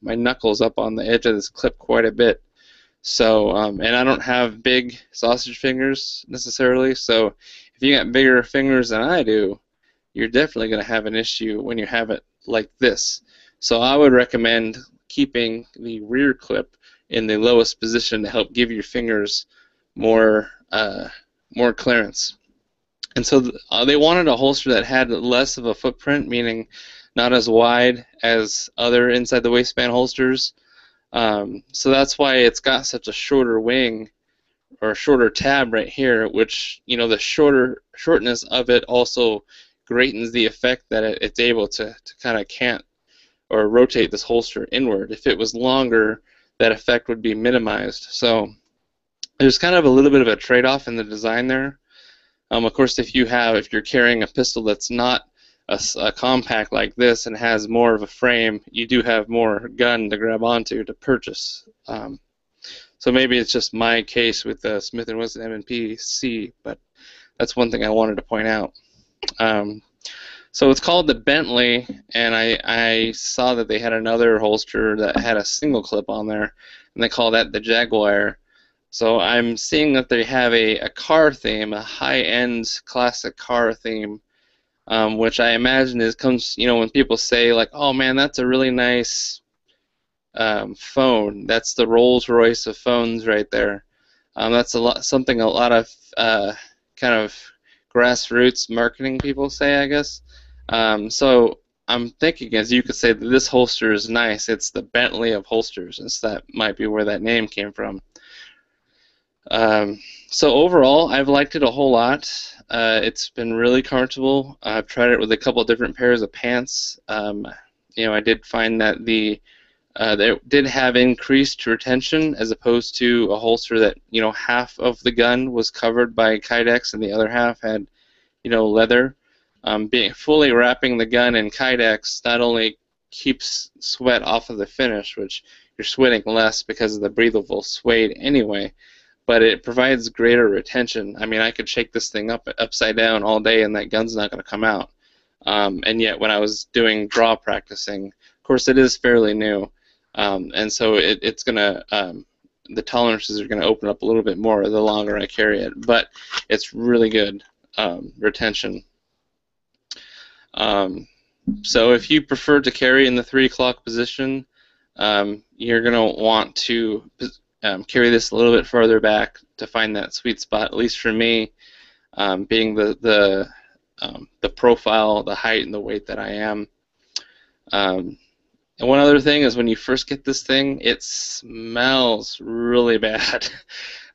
Speaker 1: knuckles up on the edge of this clip quite a bit. So, and I don't have big sausage fingers necessarily. So, if you got bigger fingers than I do, you're definitely going to have an issue when you have it like this. So, I would recommend keeping the rear clip in the lowest position to help give your fingers more more clearance. And so they wanted a holster that had less of a footprint, meaning not as wide as other inside the waistband holsters. So that's why it's got such a shorter wing or a shorter tab right here, which, the shortness of it also greatens the effect that it's able to kind of cant or rotate this holster inward. If it was longer, that effect would be minimized. So there's kind of a little bit of a trade-off in the design there. Of course, if you're carrying a pistol that's not a compact like this and has more of a frame, you do have more gun to grab onto to purchase. So maybe it's just my case with the Smith & Wesson M&P C, but that's one thing I wanted to point out. So it's called the Bentley, and I saw that they had another holster that had a single clip on there, and they call that the Jaguar. So I'm seeing that they have a car theme, a high-end classic car theme, which I imagine comes, when people say like, "Oh man, that's a really nice phone." That's the Rolls-Royce of phones right there. That's a lot of kind of grassroots marketing people say, I guess. So I'm thinking, as you could say, that this holster is nice. It's the Bentley of holsters, and so that might be where that name came from. So overall, I've liked it a whole lot. It's been really comfortable. I've tried it with a couple different pairs of pants. I did find that they did have increased retention as opposed to a holster that, half of the gun was covered by Kydex and the other half had, leather. Being fully wrapping the gun in Kydex not only keeps sweat off of the finish, which you're sweating less because of the breathable suede anyway, but it provides greater retention. I mean, I could shake this thing upside down all day and that gun's not going to come out. And yet when I was doing draw practicing, of course it is fairly new, and so it's going to, the tolerances are going to open up a little bit more the longer I carry it, but it's really good retention. So if you prefer to carry in the 3 o'clock position, you're going to want to carry this a little bit further back to find that sweet spot. At least for me, being the profile, the height, and the weight that I am. And one other thing is when you first get this thing, it smells really bad.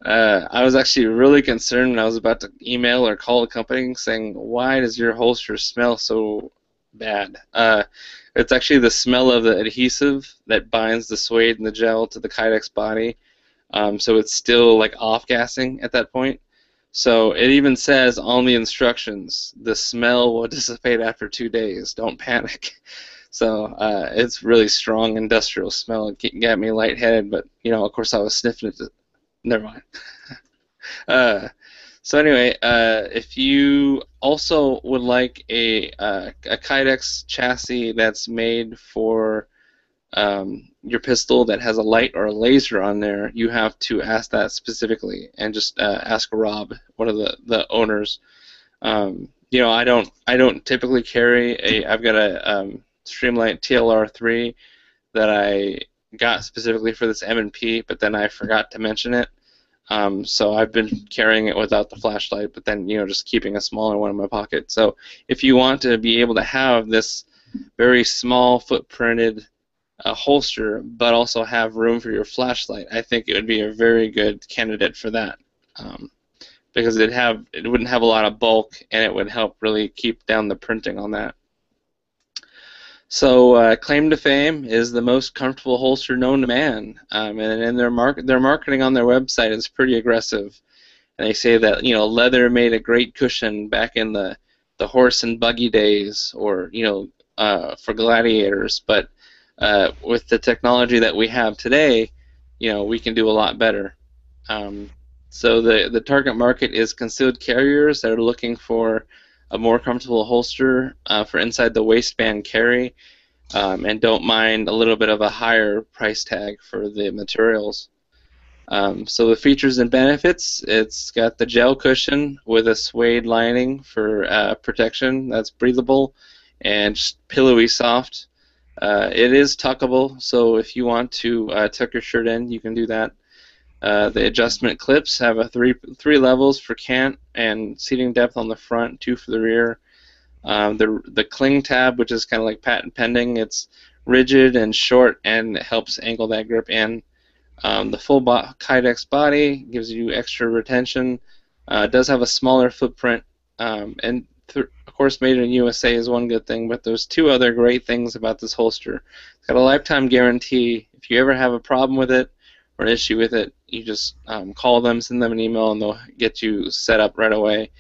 Speaker 1: I was actually really concerned when I was about to email or call the company saying, "Why does your holster smell so bad?" It's actually the smell of the adhesive that binds the suede and the gel to the Kydex body. So it's still like off-gassing at that point. So it even says on the instructions, the smell will dissipate after 2 days. Don't panic. So it's really strong industrial smell. It got me lightheaded, but of course I was sniffing it. Never mind. So anyway, if you also would like a Kydex chassis that's made for your pistol that has a light or a laser on there, you have to ask that specifically and just ask Rob, one of the owners. I don't typically carry I've got a Streamlight TLR3 that I got specifically for this M&P, but then I forgot to mention it. So I've been carrying it without the flashlight, but then just keeping a smaller one in my pocket. So if you want to be able to have this very small footprinted holster, but also have room for your flashlight, I think it would be a very good candidate for that, because it wouldn't have a lot of bulk, and it would help really keep down the printing on that. So claim to fame is the most comfortable holster known to man, and their marketing on their website is pretty aggressive. And they say that leather made a great cushion back in the horse and buggy days, or for gladiators. But with the technology that we have today, we can do a lot better. So the target market is concealed carriers that are looking for a more comfortable holster for inside the waistband carry, and don't mind a little bit of a higher price tag for the materials. So the features and benefits, it's got the gel cushion with a suede lining for protection that's breathable and just pillowy soft. It is tuckable, so if you want to tuck your shirt in, you can do that. The adjustment clips have a three levels for cant and seating depth on the front, two for the rear. The cling tab, which is kind of like patent pending, it's rigid and short and helps angle that grip in. The full Kydex body gives you extra retention. It does have a smaller footprint, and of course, made in USA is one good thing. But there's two other great things about this holster. It's got a lifetime guarantee. If you ever have a problem with it or an issue with it, you just call them, send them an email, and they'll get you set up right away.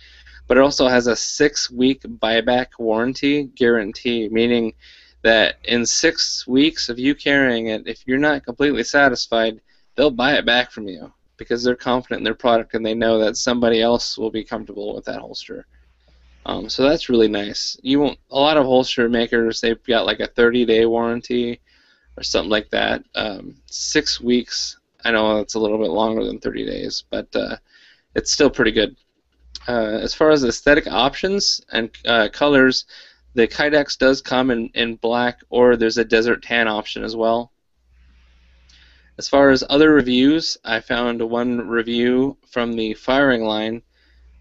Speaker 1: But it also has a 6-week buyback warranty guarantee, meaning that in 6 weeks of you carrying it, if you're not completely satisfied, they'll buy it back from you because they're confident in their product and they know that somebody else will be comfortable with that holster. So that's really nice. You won't. A lot of holster makers, they've got like a 30-day warranty or something like that. 6 weeks, I know it's a little bit longer than 30 days, but it's still pretty good. As far as aesthetic options and colors, the Kydex does come in black, or there's a desert tan option as well. As far as other reviews, I found one review from the firing line,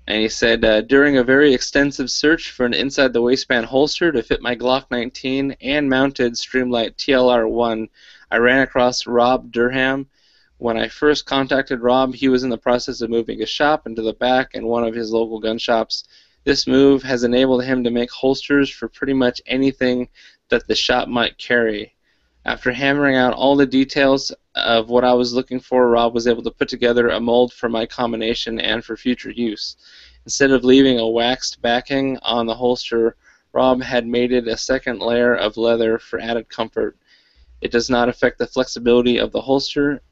Speaker 1: and he said, during a very extensive search for an inside the waistband holster to fit my Glock 19 and mounted Streamlight TLR-1, I ran across Rob Durham. When I first contacted Rob, he was in the process of moving his shop into the back in one of his local gun shops. This move has enabled him to make holsters for pretty much anything that the shop might carry. After hammering out all the details of what I was looking for, Rob was able to put together a mold for my combination and for future use. Instead of leaving a waxed backing on the holster, Rob had mated a second layer of leather for added comfort. It does not affect the flexibility of the holster.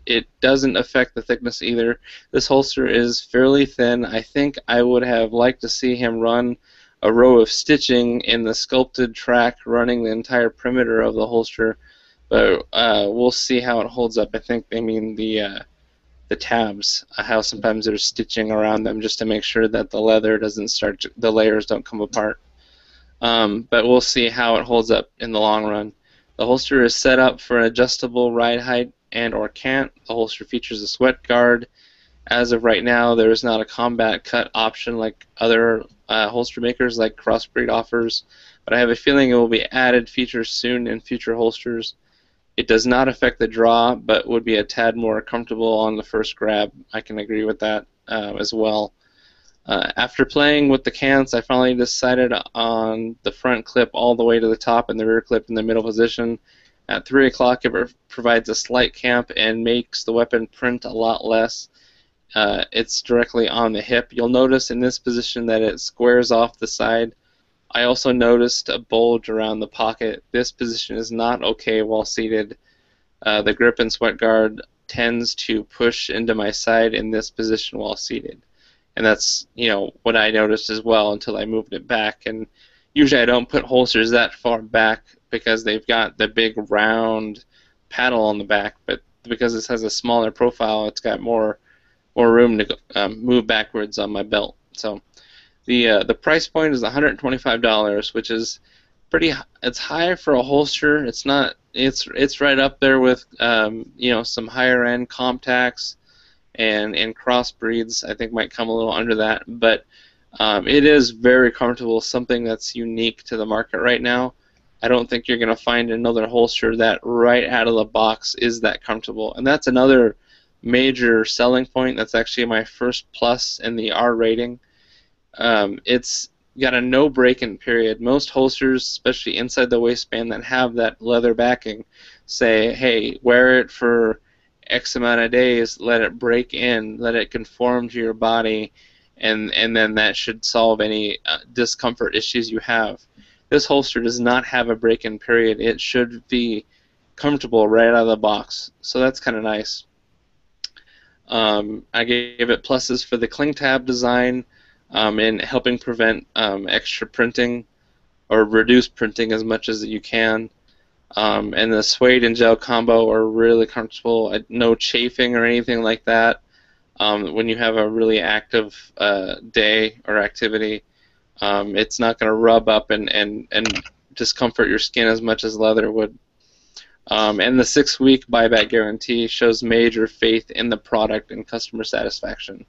Speaker 1: It doesn't affect the thickness either. This holster is fairly thin. I think I would have liked to see him run a row of stitching in the sculpted track running the entire perimeter of the holster, but we'll see how it holds up. I think they mean the tabs, how sometimes there's stitching around them just to make sure that the leather doesn't start to, the layers don't come apart. But we'll see how it holds up in the long run. The holster is set up for an adjustable ride height and or cant. The holster features a sweat guard. As of right now, there is not a combat cut option like other holster makers like Crossbreed offers, but I have a feeling it will be added features soon in future holsters. It does not affect the draw, but would be a tad more comfortable on the first grab. I can agree with that as well. After playing with the cants, I finally decided on the front clip all the way to the top and the rear clip in the middle position. At 3 o'clock, it provides a slight camp and makes the weapon print a lot less. It's directly on the hip. You'll notice in this position that it squares off the side. I also noticed a bulge around the pocket. This position is not okay while seated. The grip and sweat guard tends to push into my side in this position while seated. And that's, what I noticed as well until I moved it back. And usually I don't put holsters that far back because they've got the big round paddle on the back, but because this has a smaller profile, it's got more room to move backwards on my belt. So the price point is $125, which is it's high for a holster. It's not. It's right up there with some higher end compacts and crossbreeds. I think might come a little under that, but it is very comfortable. Something that's unique to the market right now. I don't think you're going to find another holster that right out of the box is that comfortable, and that's another major selling point. That's actually my first plus in the R rating. It's got a no break-in period. Most holsters, especially inside the waistband that have that leather backing, say, hey, wear it for X amount of days, let it break in, let it conform to your body, and then that should solve any discomfort issues you have. This holster does not have a break-in period. It should be comfortable right out of the box, so that's kind of nice. I gave it pluses for the cling tab design in helping prevent extra printing or reduce printing as much as you can. And the suede and gel combo are really comfortable. No chafing or anything like that. When you have a really active day or activity, it's not going to rub up and discomfort your skin as much as leather would. And the 6-week buyback guarantee shows major faith in the product and customer satisfaction.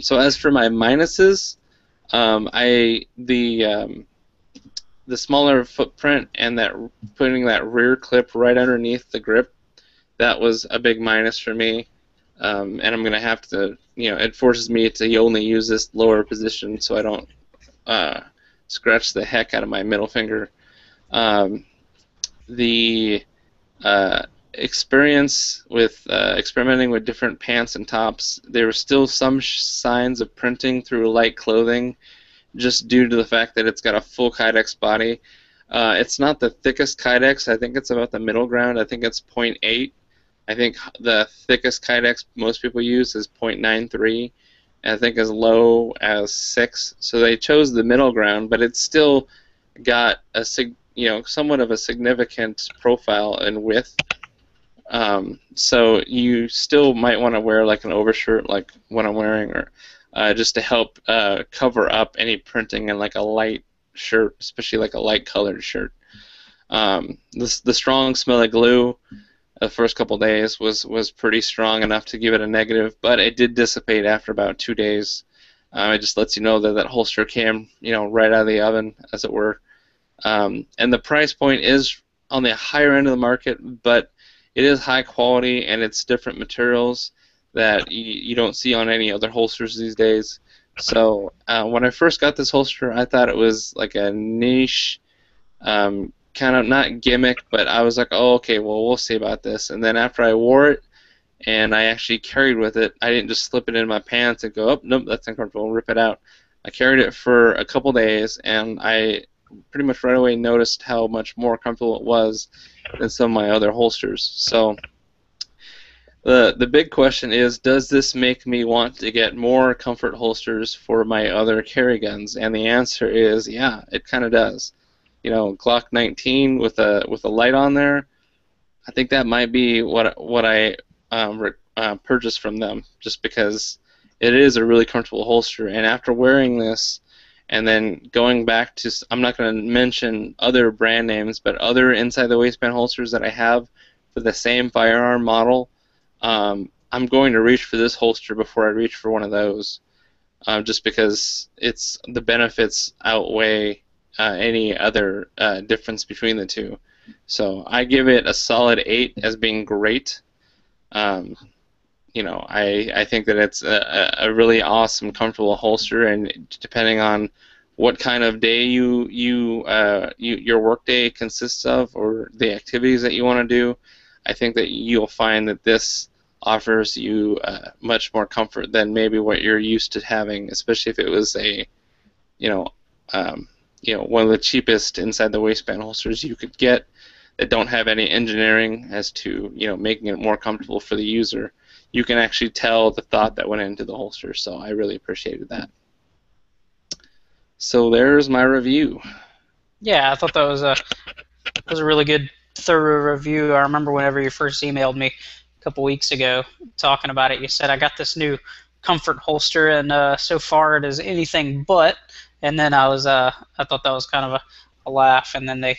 Speaker 1: So as for my minuses, the smaller footprint and that putting that rear clip right underneath the grip, that was a big minus for me. And I'm going to have to, it forces me to only use this lower position so I don't scratch the heck out of my middle finger. The experience with experimenting with different pants and tops, there were still some signs of printing through light clothing, just due to the fact that it's got a full Kydex body. It's not the thickest Kydex. I think it's about the middle ground. I think it's 0.8. I think the thickest Kydex most people use is 0.93. And I think as low as 6. So they chose the middle ground, but it's still got a somewhat of a significant profile and width. So you still might want to wear like an overshirt, like what I'm wearing, or just to help cover up any printing in like a light shirt, especially like a light colored shirt. The strong smell of glue the first couple days was pretty strong enough to give it a negative, but it did dissipate after about 2 days. It just lets you know that holster came, right out of the oven, as it were. And the price point is on the higher end of the market, but it is high quality and it's different materials that you don't see on any other holsters these days. So when I first got this holster, I thought it was like a niche, kind of not gimmick, but I was like, oh, okay, well, we'll see about this. And then after I wore it and I actually carried with it, I didn't just slip it in my pants and go, oh, nope, that's uncomfortable, rip it out. I carried it for a couple days, and I pretty much right away noticed how much more comfortable it was than some of my other holsters. So the big question is, does this make me want to get more comfort holsters for my other carry guns? And the answer is, yeah, it kind of does. Glock 19 with a light on there, I think that might be what I purchased from them, just because it is a really comfortable holster. And after wearing this, and then going back to, I'm not going to mention other brand names, but other inside the waistband holsters that I have for the same firearm model, I'm going to reach for this holster before I reach for one of those, just because the benefits outweigh any other difference between the two. So I give it a solid 8 as being great. I think that it's a really awesome, comfortable holster, and depending on what kind of day your work day consists of, or the activities that you want to do, I think that you'll find that this offers you much more comfort than maybe what you're used to having, especially if it was one of the cheapest inside the waistband holsters you could get that don't have any engineering as to making it more comfortable for the user. You can actually tell the thought that went into the holster, so I really appreciated that. So there's my review.
Speaker 2: Yeah, I thought that was a really good, thorough review. I remember whenever you first emailed me a couple weeks ago talking about it, you said, I got this new comfort holster, and so far it is anything but. And then I thought that was kind of a laugh. And then I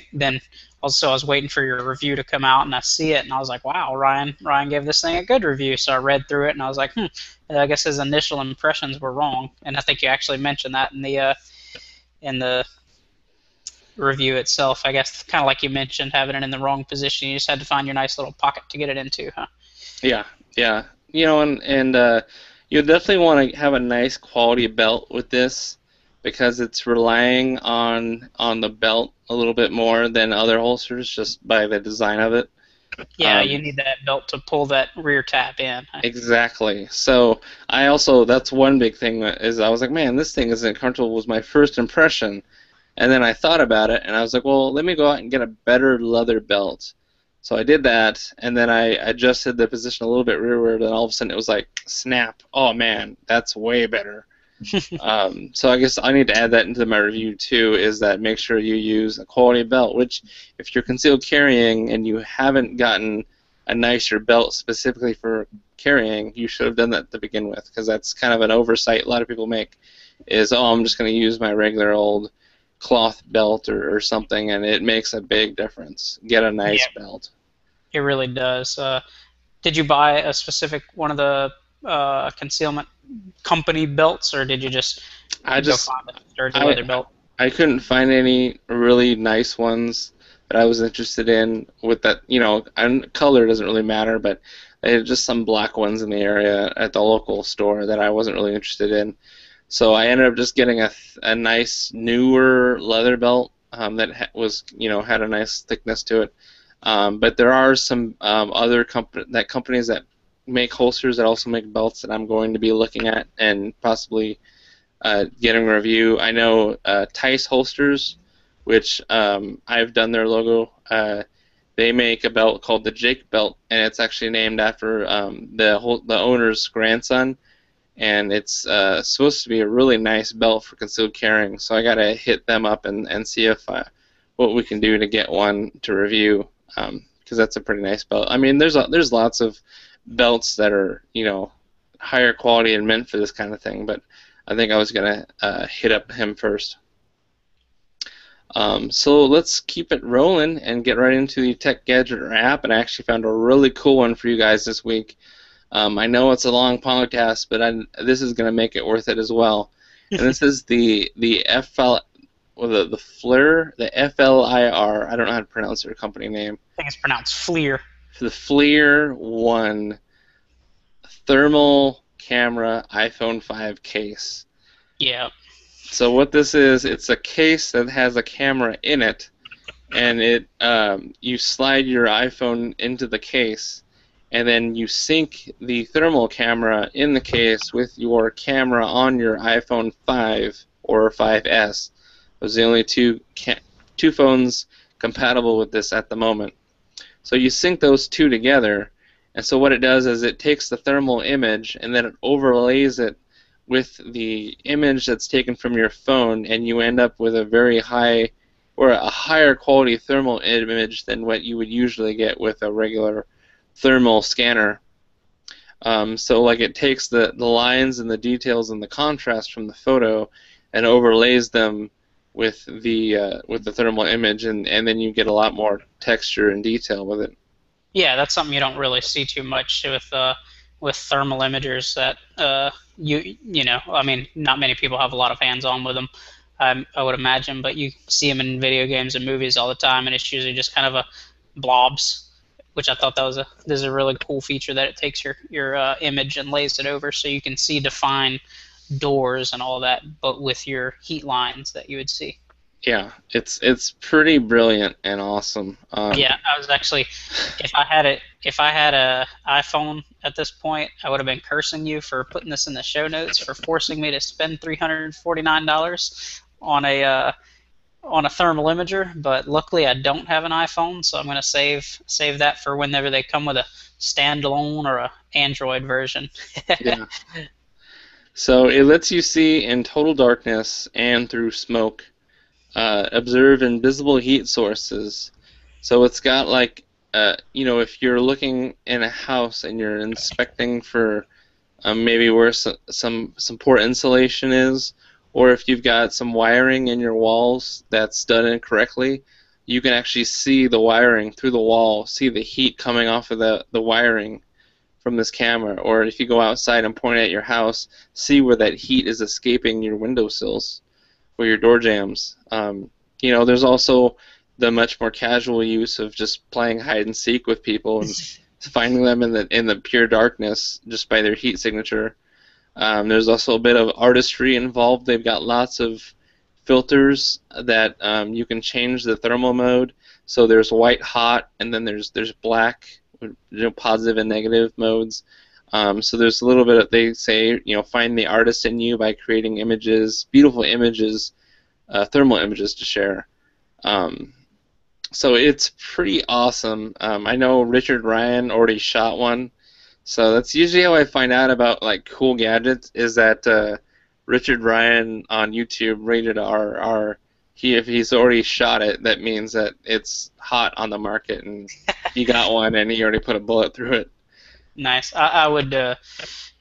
Speaker 2: was waiting for your review to come out, and I see it, and I was like, wow, Ryan gave this thing a good review. So I read through it, and I was like, I guess his initial impressions were wrong. And I think you actually mentioned that in the review itself. I guess kind of like you mentioned, having it in the wrong position, you just had to find your nice little pocket to get it into, huh?
Speaker 1: Yeah. And you'll definitely want to have a nice quality belt with this, because it's relying on the belt a little bit more than other holsters, just by the design of it.
Speaker 2: Yeah, you need that belt to pull that rear tab in.
Speaker 1: Exactly. So that's one big thing, is I was like, man, this thing isn't comfortable, was my first impression. And then I thought about it, and I was like, well, let me go out and get a better leather belt. So I did that, and then I adjusted the position a little bit rearward, and all of a sudden it was like, snap, oh man, that's way better. So I guess I need to add that into my review too, is that make sure you use a quality belt, which if you're concealed carrying and you haven't gotten a nicer belt specifically for carrying, you should have done that to begin with, because that's kind of an oversight a lot of people make, is, oh, I'm just going to use my regular old cloth belt or something, and it makes a big difference. Get a nice
Speaker 2: Yeah,
Speaker 1: belt.
Speaker 2: it really does. Did you buy a specific one of the concealment company belts, or did you just
Speaker 1: I
Speaker 2: go
Speaker 1: just
Speaker 2: find a sturdy
Speaker 1: I
Speaker 2: leather belt?
Speaker 1: I couldn't find any really nice ones that I was interested in with that, and color doesn't really matter, but they had just some black ones in the area at the local store that I wasn't really interested in. So I ended up just getting a nice newer leather belt that was, had a nice thickness to it. But there are some other companies that make holsters that also make belts that I'm going to be looking at and possibly getting a review. I know Tice Holsters, which I've done their logo. They make a belt called the Jake belt, and it's actually named after the owner's grandson. And it's supposed to be a really nice belt for concealed carrying. So I gotta hit them up and see if what we can do to get one to review, because that's a pretty nice belt. I mean, there's lots of belts that are higher quality and meant for this kind of thing, but I think I was gonna hit up him first. So let's keep it rolling and get right into the Tech Gadget app. And I actually found a really cool one for you guys this week. I know it's a long podcast, but this is going to make it worth it as well. And this is the FL, well, the FLIR, the FLIR. I don't know how to pronounce their company name.
Speaker 2: I think it's pronounced FLIR.
Speaker 1: The FLIR 1 thermal camera iPhone 5 case.
Speaker 2: Yeah.
Speaker 1: So what this is, it's a case that has a camera in it, and you slide your iPhone into the case, and then you sync the thermal camera in the case with your camera on your iPhone 5 or 5S. Those are the only two phones compatible with this at the moment. So you sync those two together, and so what it does is it takes the thermal image and then it overlays it with the image that's taken from your phone, and you end up with a very high or a higher quality thermal image than what you would usually get with a regular thermal scanner. So like it takes the lines and the details and the contrast from the photo and overlays them with the thermal image, and then you get a lot more texture and detail with it.
Speaker 2: Yeah, that's something you don't really see too much with thermal imagers. That I mean, not many people have a lot of hands-on with them. I would imagine, but you see them in video games and movies all the time, and it's usually just kind of a blobs, which I thought this is a really cool feature, that it takes your image and lays it over so you can see defined doors and all that, but with your heat lines that you would see.
Speaker 1: Yeah, it's pretty brilliant and awesome.
Speaker 2: Yeah, I was actually, if I had a iPhone at this point, I would have been cursing you for putting this in the show notes, for forcing me to spend $349 on a thermal imager. But luckily, I don't have an iPhone, so I'm going to save that for whenever they come with a standalone or a Android version.
Speaker 1: Yeah. So it lets you see in total darkness and through smoke. Observe invisible heat sources. So it's got like, if you're looking in a house and you're inspecting for maybe where some poor insulation is, or if you've got some wiring in your walls that's done incorrectly, you can actually see the wiring through the wall, see the heat coming off of the wiring from this camera. Or if you go outside and point at your house, see where that heat is escaping your windowsills or your door jams. There's also the much more casual use of just playing hide and seek with people and finding them in the pure darkness just by their heat signature. There's also a bit of artistry involved. They've got lots of filters that you can change the thermal mode. So there's white hot, and then there's black, positive and negative modes. So there's a little bit of, they say, find the artist in you by creating images, beautiful images, thermal images to share. So it's pretty awesome. I know Richard Ryan already shot one, so that's usually how I find out about like cool gadgets, is that Richard Ryan on YouTube rated our if he's already shot it, that means that it's hot on the market, and he got one and he already put a bullet through it.
Speaker 2: Nice. I would,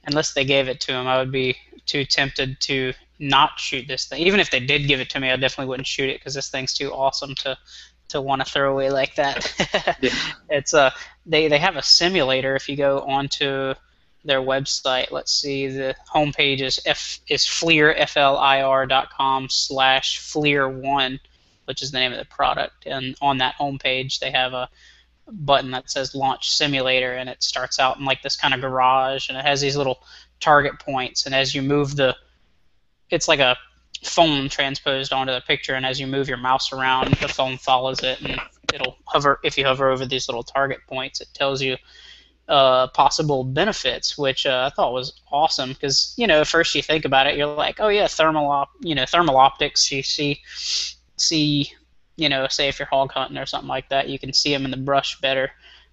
Speaker 2: unless they gave it to him, I would be too tempted to not shoot this thing. Even if they did give it to me, I definitely wouldn't shoot it because this thing's too awesome to want to throw away like that.
Speaker 1: Yeah.
Speaker 2: It's they have a simulator. If you go onto their website, let's see, the homepage is FLIR.com/FLIR1, which is the name of the product. And on that homepage, they have a button that says Launch Simulator, and it starts out in like this kind of garage, and it has these little target points. And as you move it's like a phone transposed onto the picture, and as you move your mouse around, the phone follows it, and it'll hover. If you hover over these little target points, it tells you possible benefits, which I thought was awesome because, you know, first you think about it, you're like, oh yeah, thermal optics. You see, you know, say if you're hog hunting or something like that, you can see them in the brush better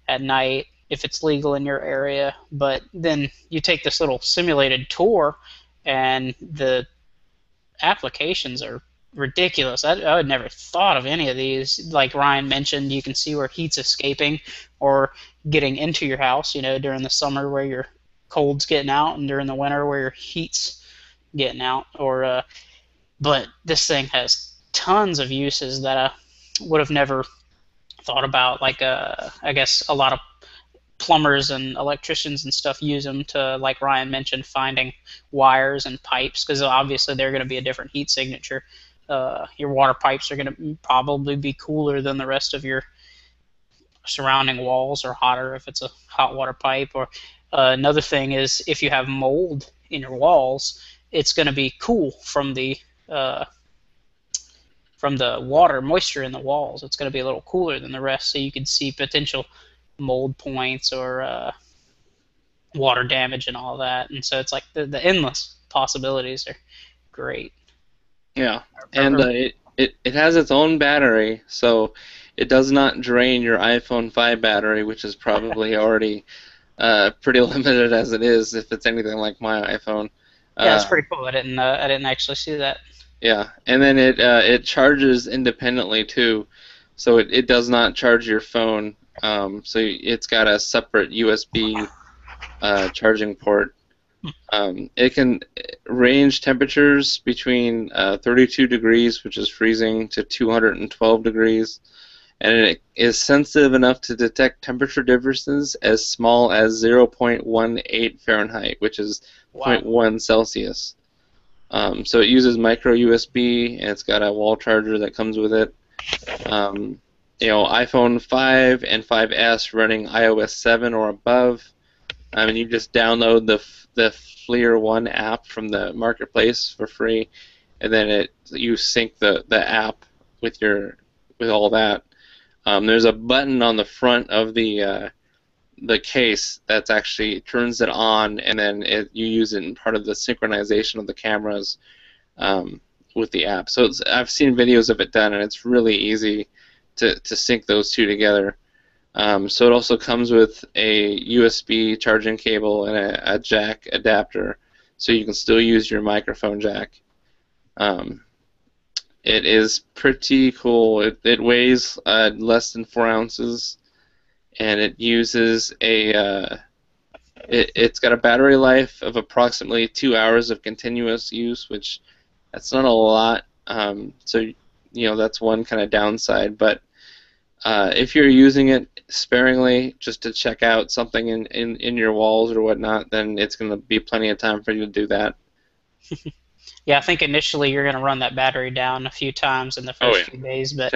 Speaker 2: at night if it's legal in your area. But then you take this little simulated tour, and the applications are ridiculous. I had never thought of any of these. Like Ryan mentioned, you can see where heat's escaping or getting into your house, you know, during the summer where your cold's getting out, and during the winter where your heat's getting out. But this thing has tons of uses that I would have never thought about. Like, I guess a lot of plumbers and electricians and stuff use them to, like Ryan mentioned, finding wires and pipes, because obviously they're going to be a different heat signature. Your water pipes are going to probably be cooler than the rest of your surrounding walls, or hotter if it's a hot water pipe. Or another thing is, if you have mold in your walls, it's going to be cool from the water moisture in the walls. It's going to be a little cooler than the rest, so you can see potential mold points or water damage and all that. And so it's like the endless possibilities are great.
Speaker 1: Yeah, and it has its own battery, so it does not drain your iPhone 5 battery, which is probably already pretty limited as it is, if it's anything like my iPhone.
Speaker 2: Yeah, it's pretty cool. I didn't actually see that.
Speaker 1: Yeah, and then it charges independently too, so it does not charge your phone. So it's got a separate USB charging port. It can range temperatures between 32 degrees, which is freezing, to 212 degrees, and it is sensitive enough to detect temperature differences as small as 0.18 Fahrenheit, which is 0.1 Celsius. So it uses micro USB, and it's got a wall charger that comes with it. You know, iPhone 5 and 5S running iOS 7 or above. And you just download the FLIR One app from the marketplace for free, and then you sync the app with all that. There's a button on the front of the case that actually turns it on, and then you use it in part of the synchronization of the cameras with the app. So I've seen videos of it done, and it's really easy to sync those two together. So it also comes with a USB charging cable and a jack adapter, so you can still use your microphone jack. It is pretty cool. It weighs less than 4 ounces, and it uses it's got a battery life of approximately 2 hours of continuous use, which that's not a lot. So you know, that's one kind of downside, but if you're using it sparingly just to check out something in your walls or whatnot, then it's going to be plenty of time for you to do that.
Speaker 2: Yeah, I think initially you're going to run that battery down a few times in the first few days, but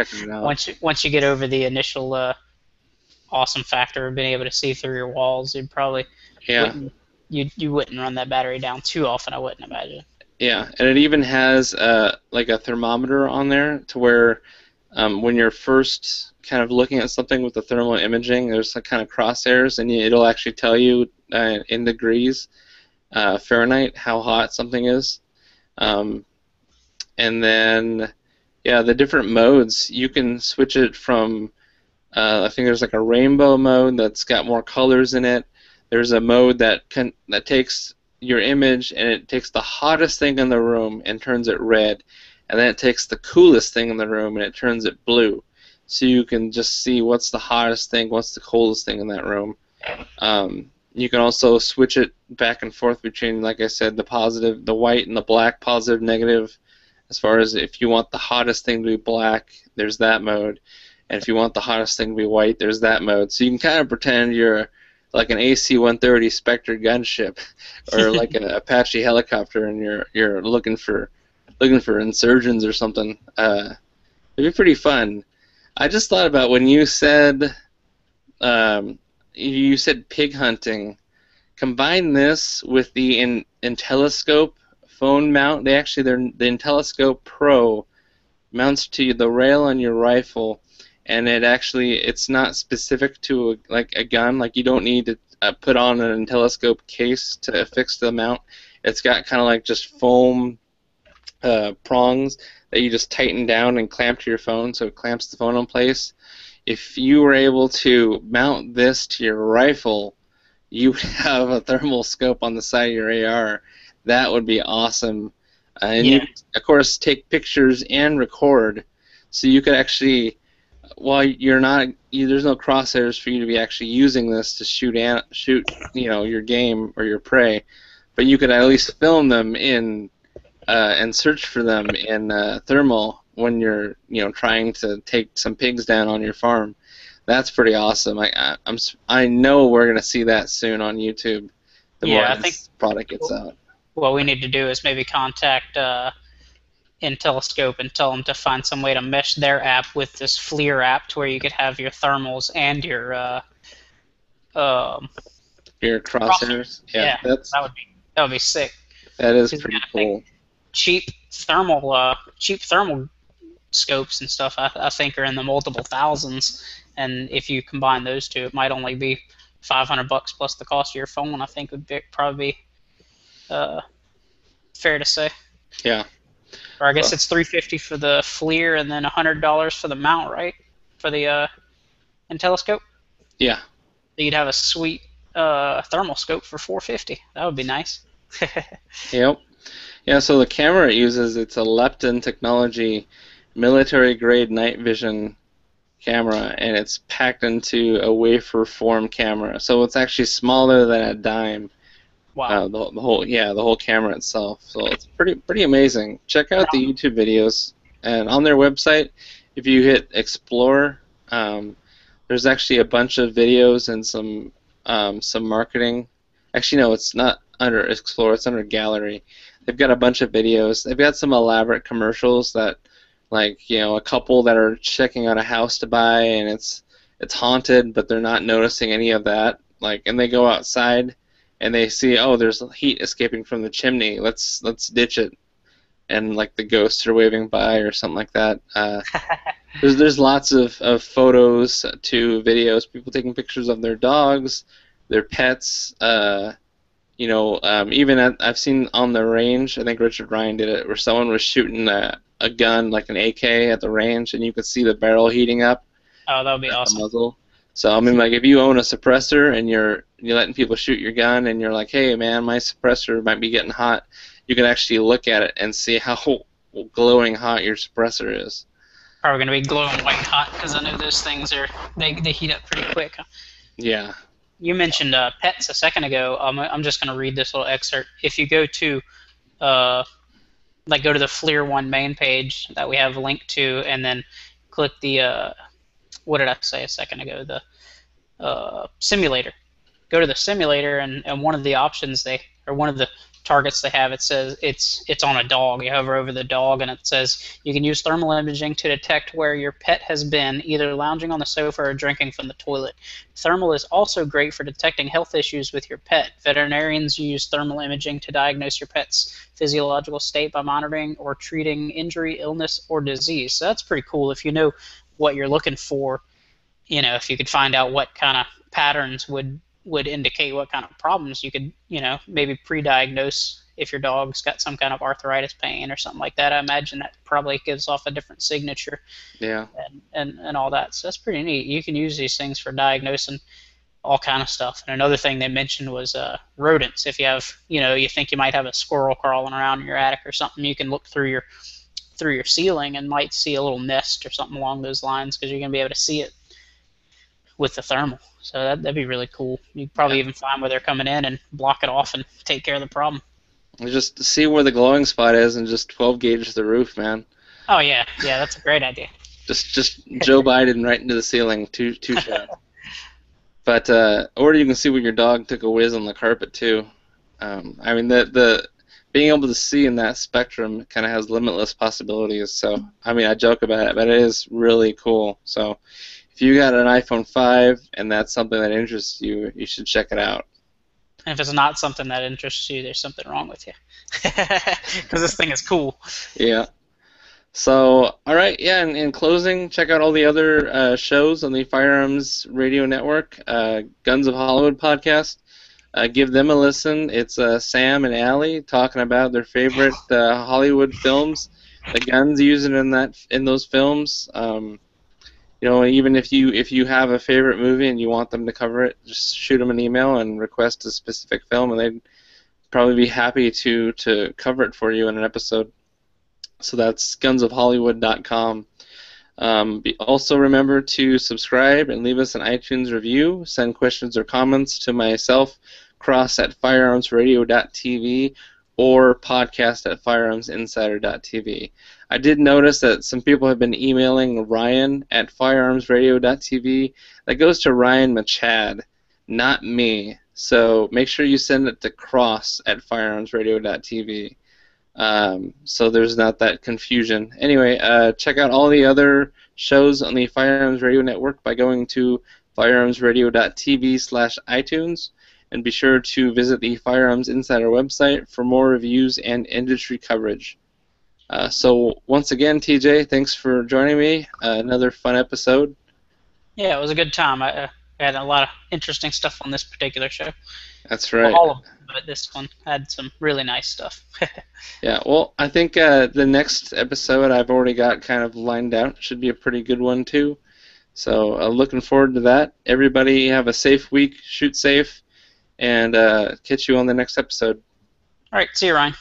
Speaker 2: once you get over the initial awesome factor of being able to see through your walls, you'd probably you wouldn't run that battery down too often, I wouldn't imagine.
Speaker 1: Yeah, and it even has like a thermometer on there to where when you're first kind of looking at something with the thermal imaging, there's some kind of crosshairs, and it'll actually tell you in degrees Fahrenheit how hot something is. And then, yeah, the different modes, you can switch it from, I think there's like a rainbow mode that's got more colors in it. There's a mode that takes your image and it takes the hottest thing in the room and turns it red, and then it takes the coolest thing in the room and it turns it blue. So you can just see what's the hottest thing, what's the coldest thing in that room. You can also switch it back and forth between, like I said, the positive, the white and the black, positive, negative. As far as if you want the hottest thing to be black, there's that mode. And if you want the hottest thing to be white, there's that mode. So you can kind of pretend you're like an AC-130 Spectre gunship, or like an Apache helicopter, and you're looking for insurgents or something. It'd be pretty fun. I just thought about when you said pig hunting. Combine this with the IntelliScope phone mount. The IntelliScope Pro mounts to the rail on your rifle, and it's not specific to a gun. Like, you don't need to put on an IntelliScope case to affix the mount. It's got kind of like just foam prongs that you just tighten down and clamp to your phone, so it clamps the phone in place. If you were able to mount this to your rifle, you would have a thermal scope on the side of your AR. That would be awesome. And
Speaker 2: Yeah.
Speaker 1: you, of course, take pictures and record, so you could actually, while there's no crosshairs for you to be actually using this to shoot your game or your prey, but you could at least film them in and search for them in thermal when you're trying to take some pigs down on your farm. That's pretty awesome. I know we're gonna see that soon on YouTube. The more this product gets out.
Speaker 2: What we need to do is maybe contact IntelliScope and tell them to find some way to mesh their app with this FLIR app, to where you could have your thermals and your
Speaker 1: crosshairs. Yeah,
Speaker 2: that would be sick.
Speaker 1: That is pretty cool.
Speaker 2: Cheap thermal scopes and stuff, I think, are in the multiple thousands, and if you combine those two, it might only be $500 plus the cost of your phone. I think would probably be fair to say.
Speaker 1: Yeah.
Speaker 2: Or I guess it's $350 for the FLIR and then $100 for the mount, right? For the IntelliScope.
Speaker 1: Yeah.
Speaker 2: You'd have a sweet thermal scope for $450. That would be nice.
Speaker 1: Yep. Yeah. So the camera it uses, it's a Lepton technology, military-grade night vision camera, and it's packed into a wafer-form camera. So it's actually smaller than a dime.
Speaker 2: Wow.
Speaker 1: The whole camera itself. So it's pretty amazing. Check out the YouTube videos, and on their website, if you hit Explore, there's actually a bunch of videos and some marketing. Actually, no, it's not under Explore. It's under Gallery. They've got a bunch of videos. They've got some elaborate commercials that, like, a couple that are checking out a house to buy, and it's haunted, but they're not noticing any of that. And they go outside, and they see, oh, there's heat escaping from the chimney. Let's ditch it, and the ghosts are waving by or something like that. There's lots of photos to videos, people taking pictures of their dogs, their pets. I've seen on the range. I think Richard Ryan did it, where someone was shooting a gun, like an AK, at the range, and you could see the barrel heating up.
Speaker 2: Oh, that would be awesome.
Speaker 1: The muzzle. So if you own a suppressor and you're letting people shoot your gun, and you're like, hey man, my suppressor might be getting hot, you can actually look at it and see how glowing hot your suppressor is.
Speaker 2: Probably going to be glowing white hot, because I know those things they heat up pretty quick.
Speaker 1: Yeah.
Speaker 2: You mentioned pets a second ago. I'm just going to read this little excerpt. If you go to go to the FLIR One main page that we have linked to, and then click the what did I say a second ago? The simulator. Go to the simulator, and one of the options one of the targets they have, it says it's on a dog. You hover over the dog, and it says you can use thermal imaging to detect where your pet has been, either lounging on the sofa or drinking from the toilet. Thermal is also great for detecting health issues with your pet. Veterinarians use thermal imaging to diagnose your pet's physiological state by monitoring or treating injury, illness, or disease. So that's pretty cool. If you know what you're looking for, if you could find out what kind of patterns would indicate what kind of problems, you could, maybe pre-diagnose if your dog's got some kind of arthritis pain or something like that. I imagine that probably gives off a different signature.
Speaker 1: Yeah.
Speaker 2: And all that. So that's pretty neat. You can use these things for diagnosing all kind of stuff. And another thing they mentioned was rodents. If you have, you think you might have a squirrel crawling around in your attic or something, you can look through your ceiling and might see a little nest or something along those lines, because you're going to be able to see it with the thermal. So that'd be really cool. You'd probably even find where they're coming in and block it off and take care of the problem.
Speaker 1: Just see where the glowing spot is and just 12 gauge the roof, man.
Speaker 2: Oh yeah, that's a great idea.
Speaker 1: Just Joe Biden right into the ceiling, two shots. But or you can see where your dog took a whiz on the carpet too. I mean, the being able to see in that spectrum kind of has limitless possibilities. So I mean, I joke about it, but it is really cool. So if you got an iPhone 5 and that's something that interests you, you should check it out.
Speaker 2: And if it's not something that interests you, there's something wrong with you. Because this thing is cool.
Speaker 1: Yeah. So, all right, yeah, in closing, check out all the other shows on the Firearms Radio Network, Guns of Hollywood podcast. Give them a listen. It's Sam and Allie talking about their favorite Hollywood films, the guns used in those films. Even if you have a favorite movie and you want them to cover it, just shoot them an email and request a specific film, and they'd probably be happy to cover it for you in an episode. So that's gunsofhollywood.com. Also remember to subscribe and leave us an iTunes review. Send questions or comments to myself, Cross at firearmsradio.tv, or podcast at firearmsinsider.tv. I did notice that some people have been emailing Ryan at firearmsradio.tv. That goes to Ryan Machad, not me. So make sure you send it to Cross at firearmsradio.tv. So there's not that confusion. Anyway, check out all the other shows on the Firearms Radio Network by going to firearmsradio.tv/iTunes, and be sure to visit the Firearms Insider website for more reviews and industry coverage. So once again, TJ, thanks for joining me. Another fun episode.
Speaker 2: Yeah, it was a good time. I had a lot of interesting stuff on this particular show.
Speaker 1: That's right.
Speaker 2: Well, all of them, but this one had some really nice stuff.
Speaker 1: Yeah, well, I think the next episode I've already got kind of lined out. Should be a pretty good one, too. So looking forward to that. Everybody have a safe week, shoot safe, and catch you on the next episode.
Speaker 2: All right, see you, Ryan.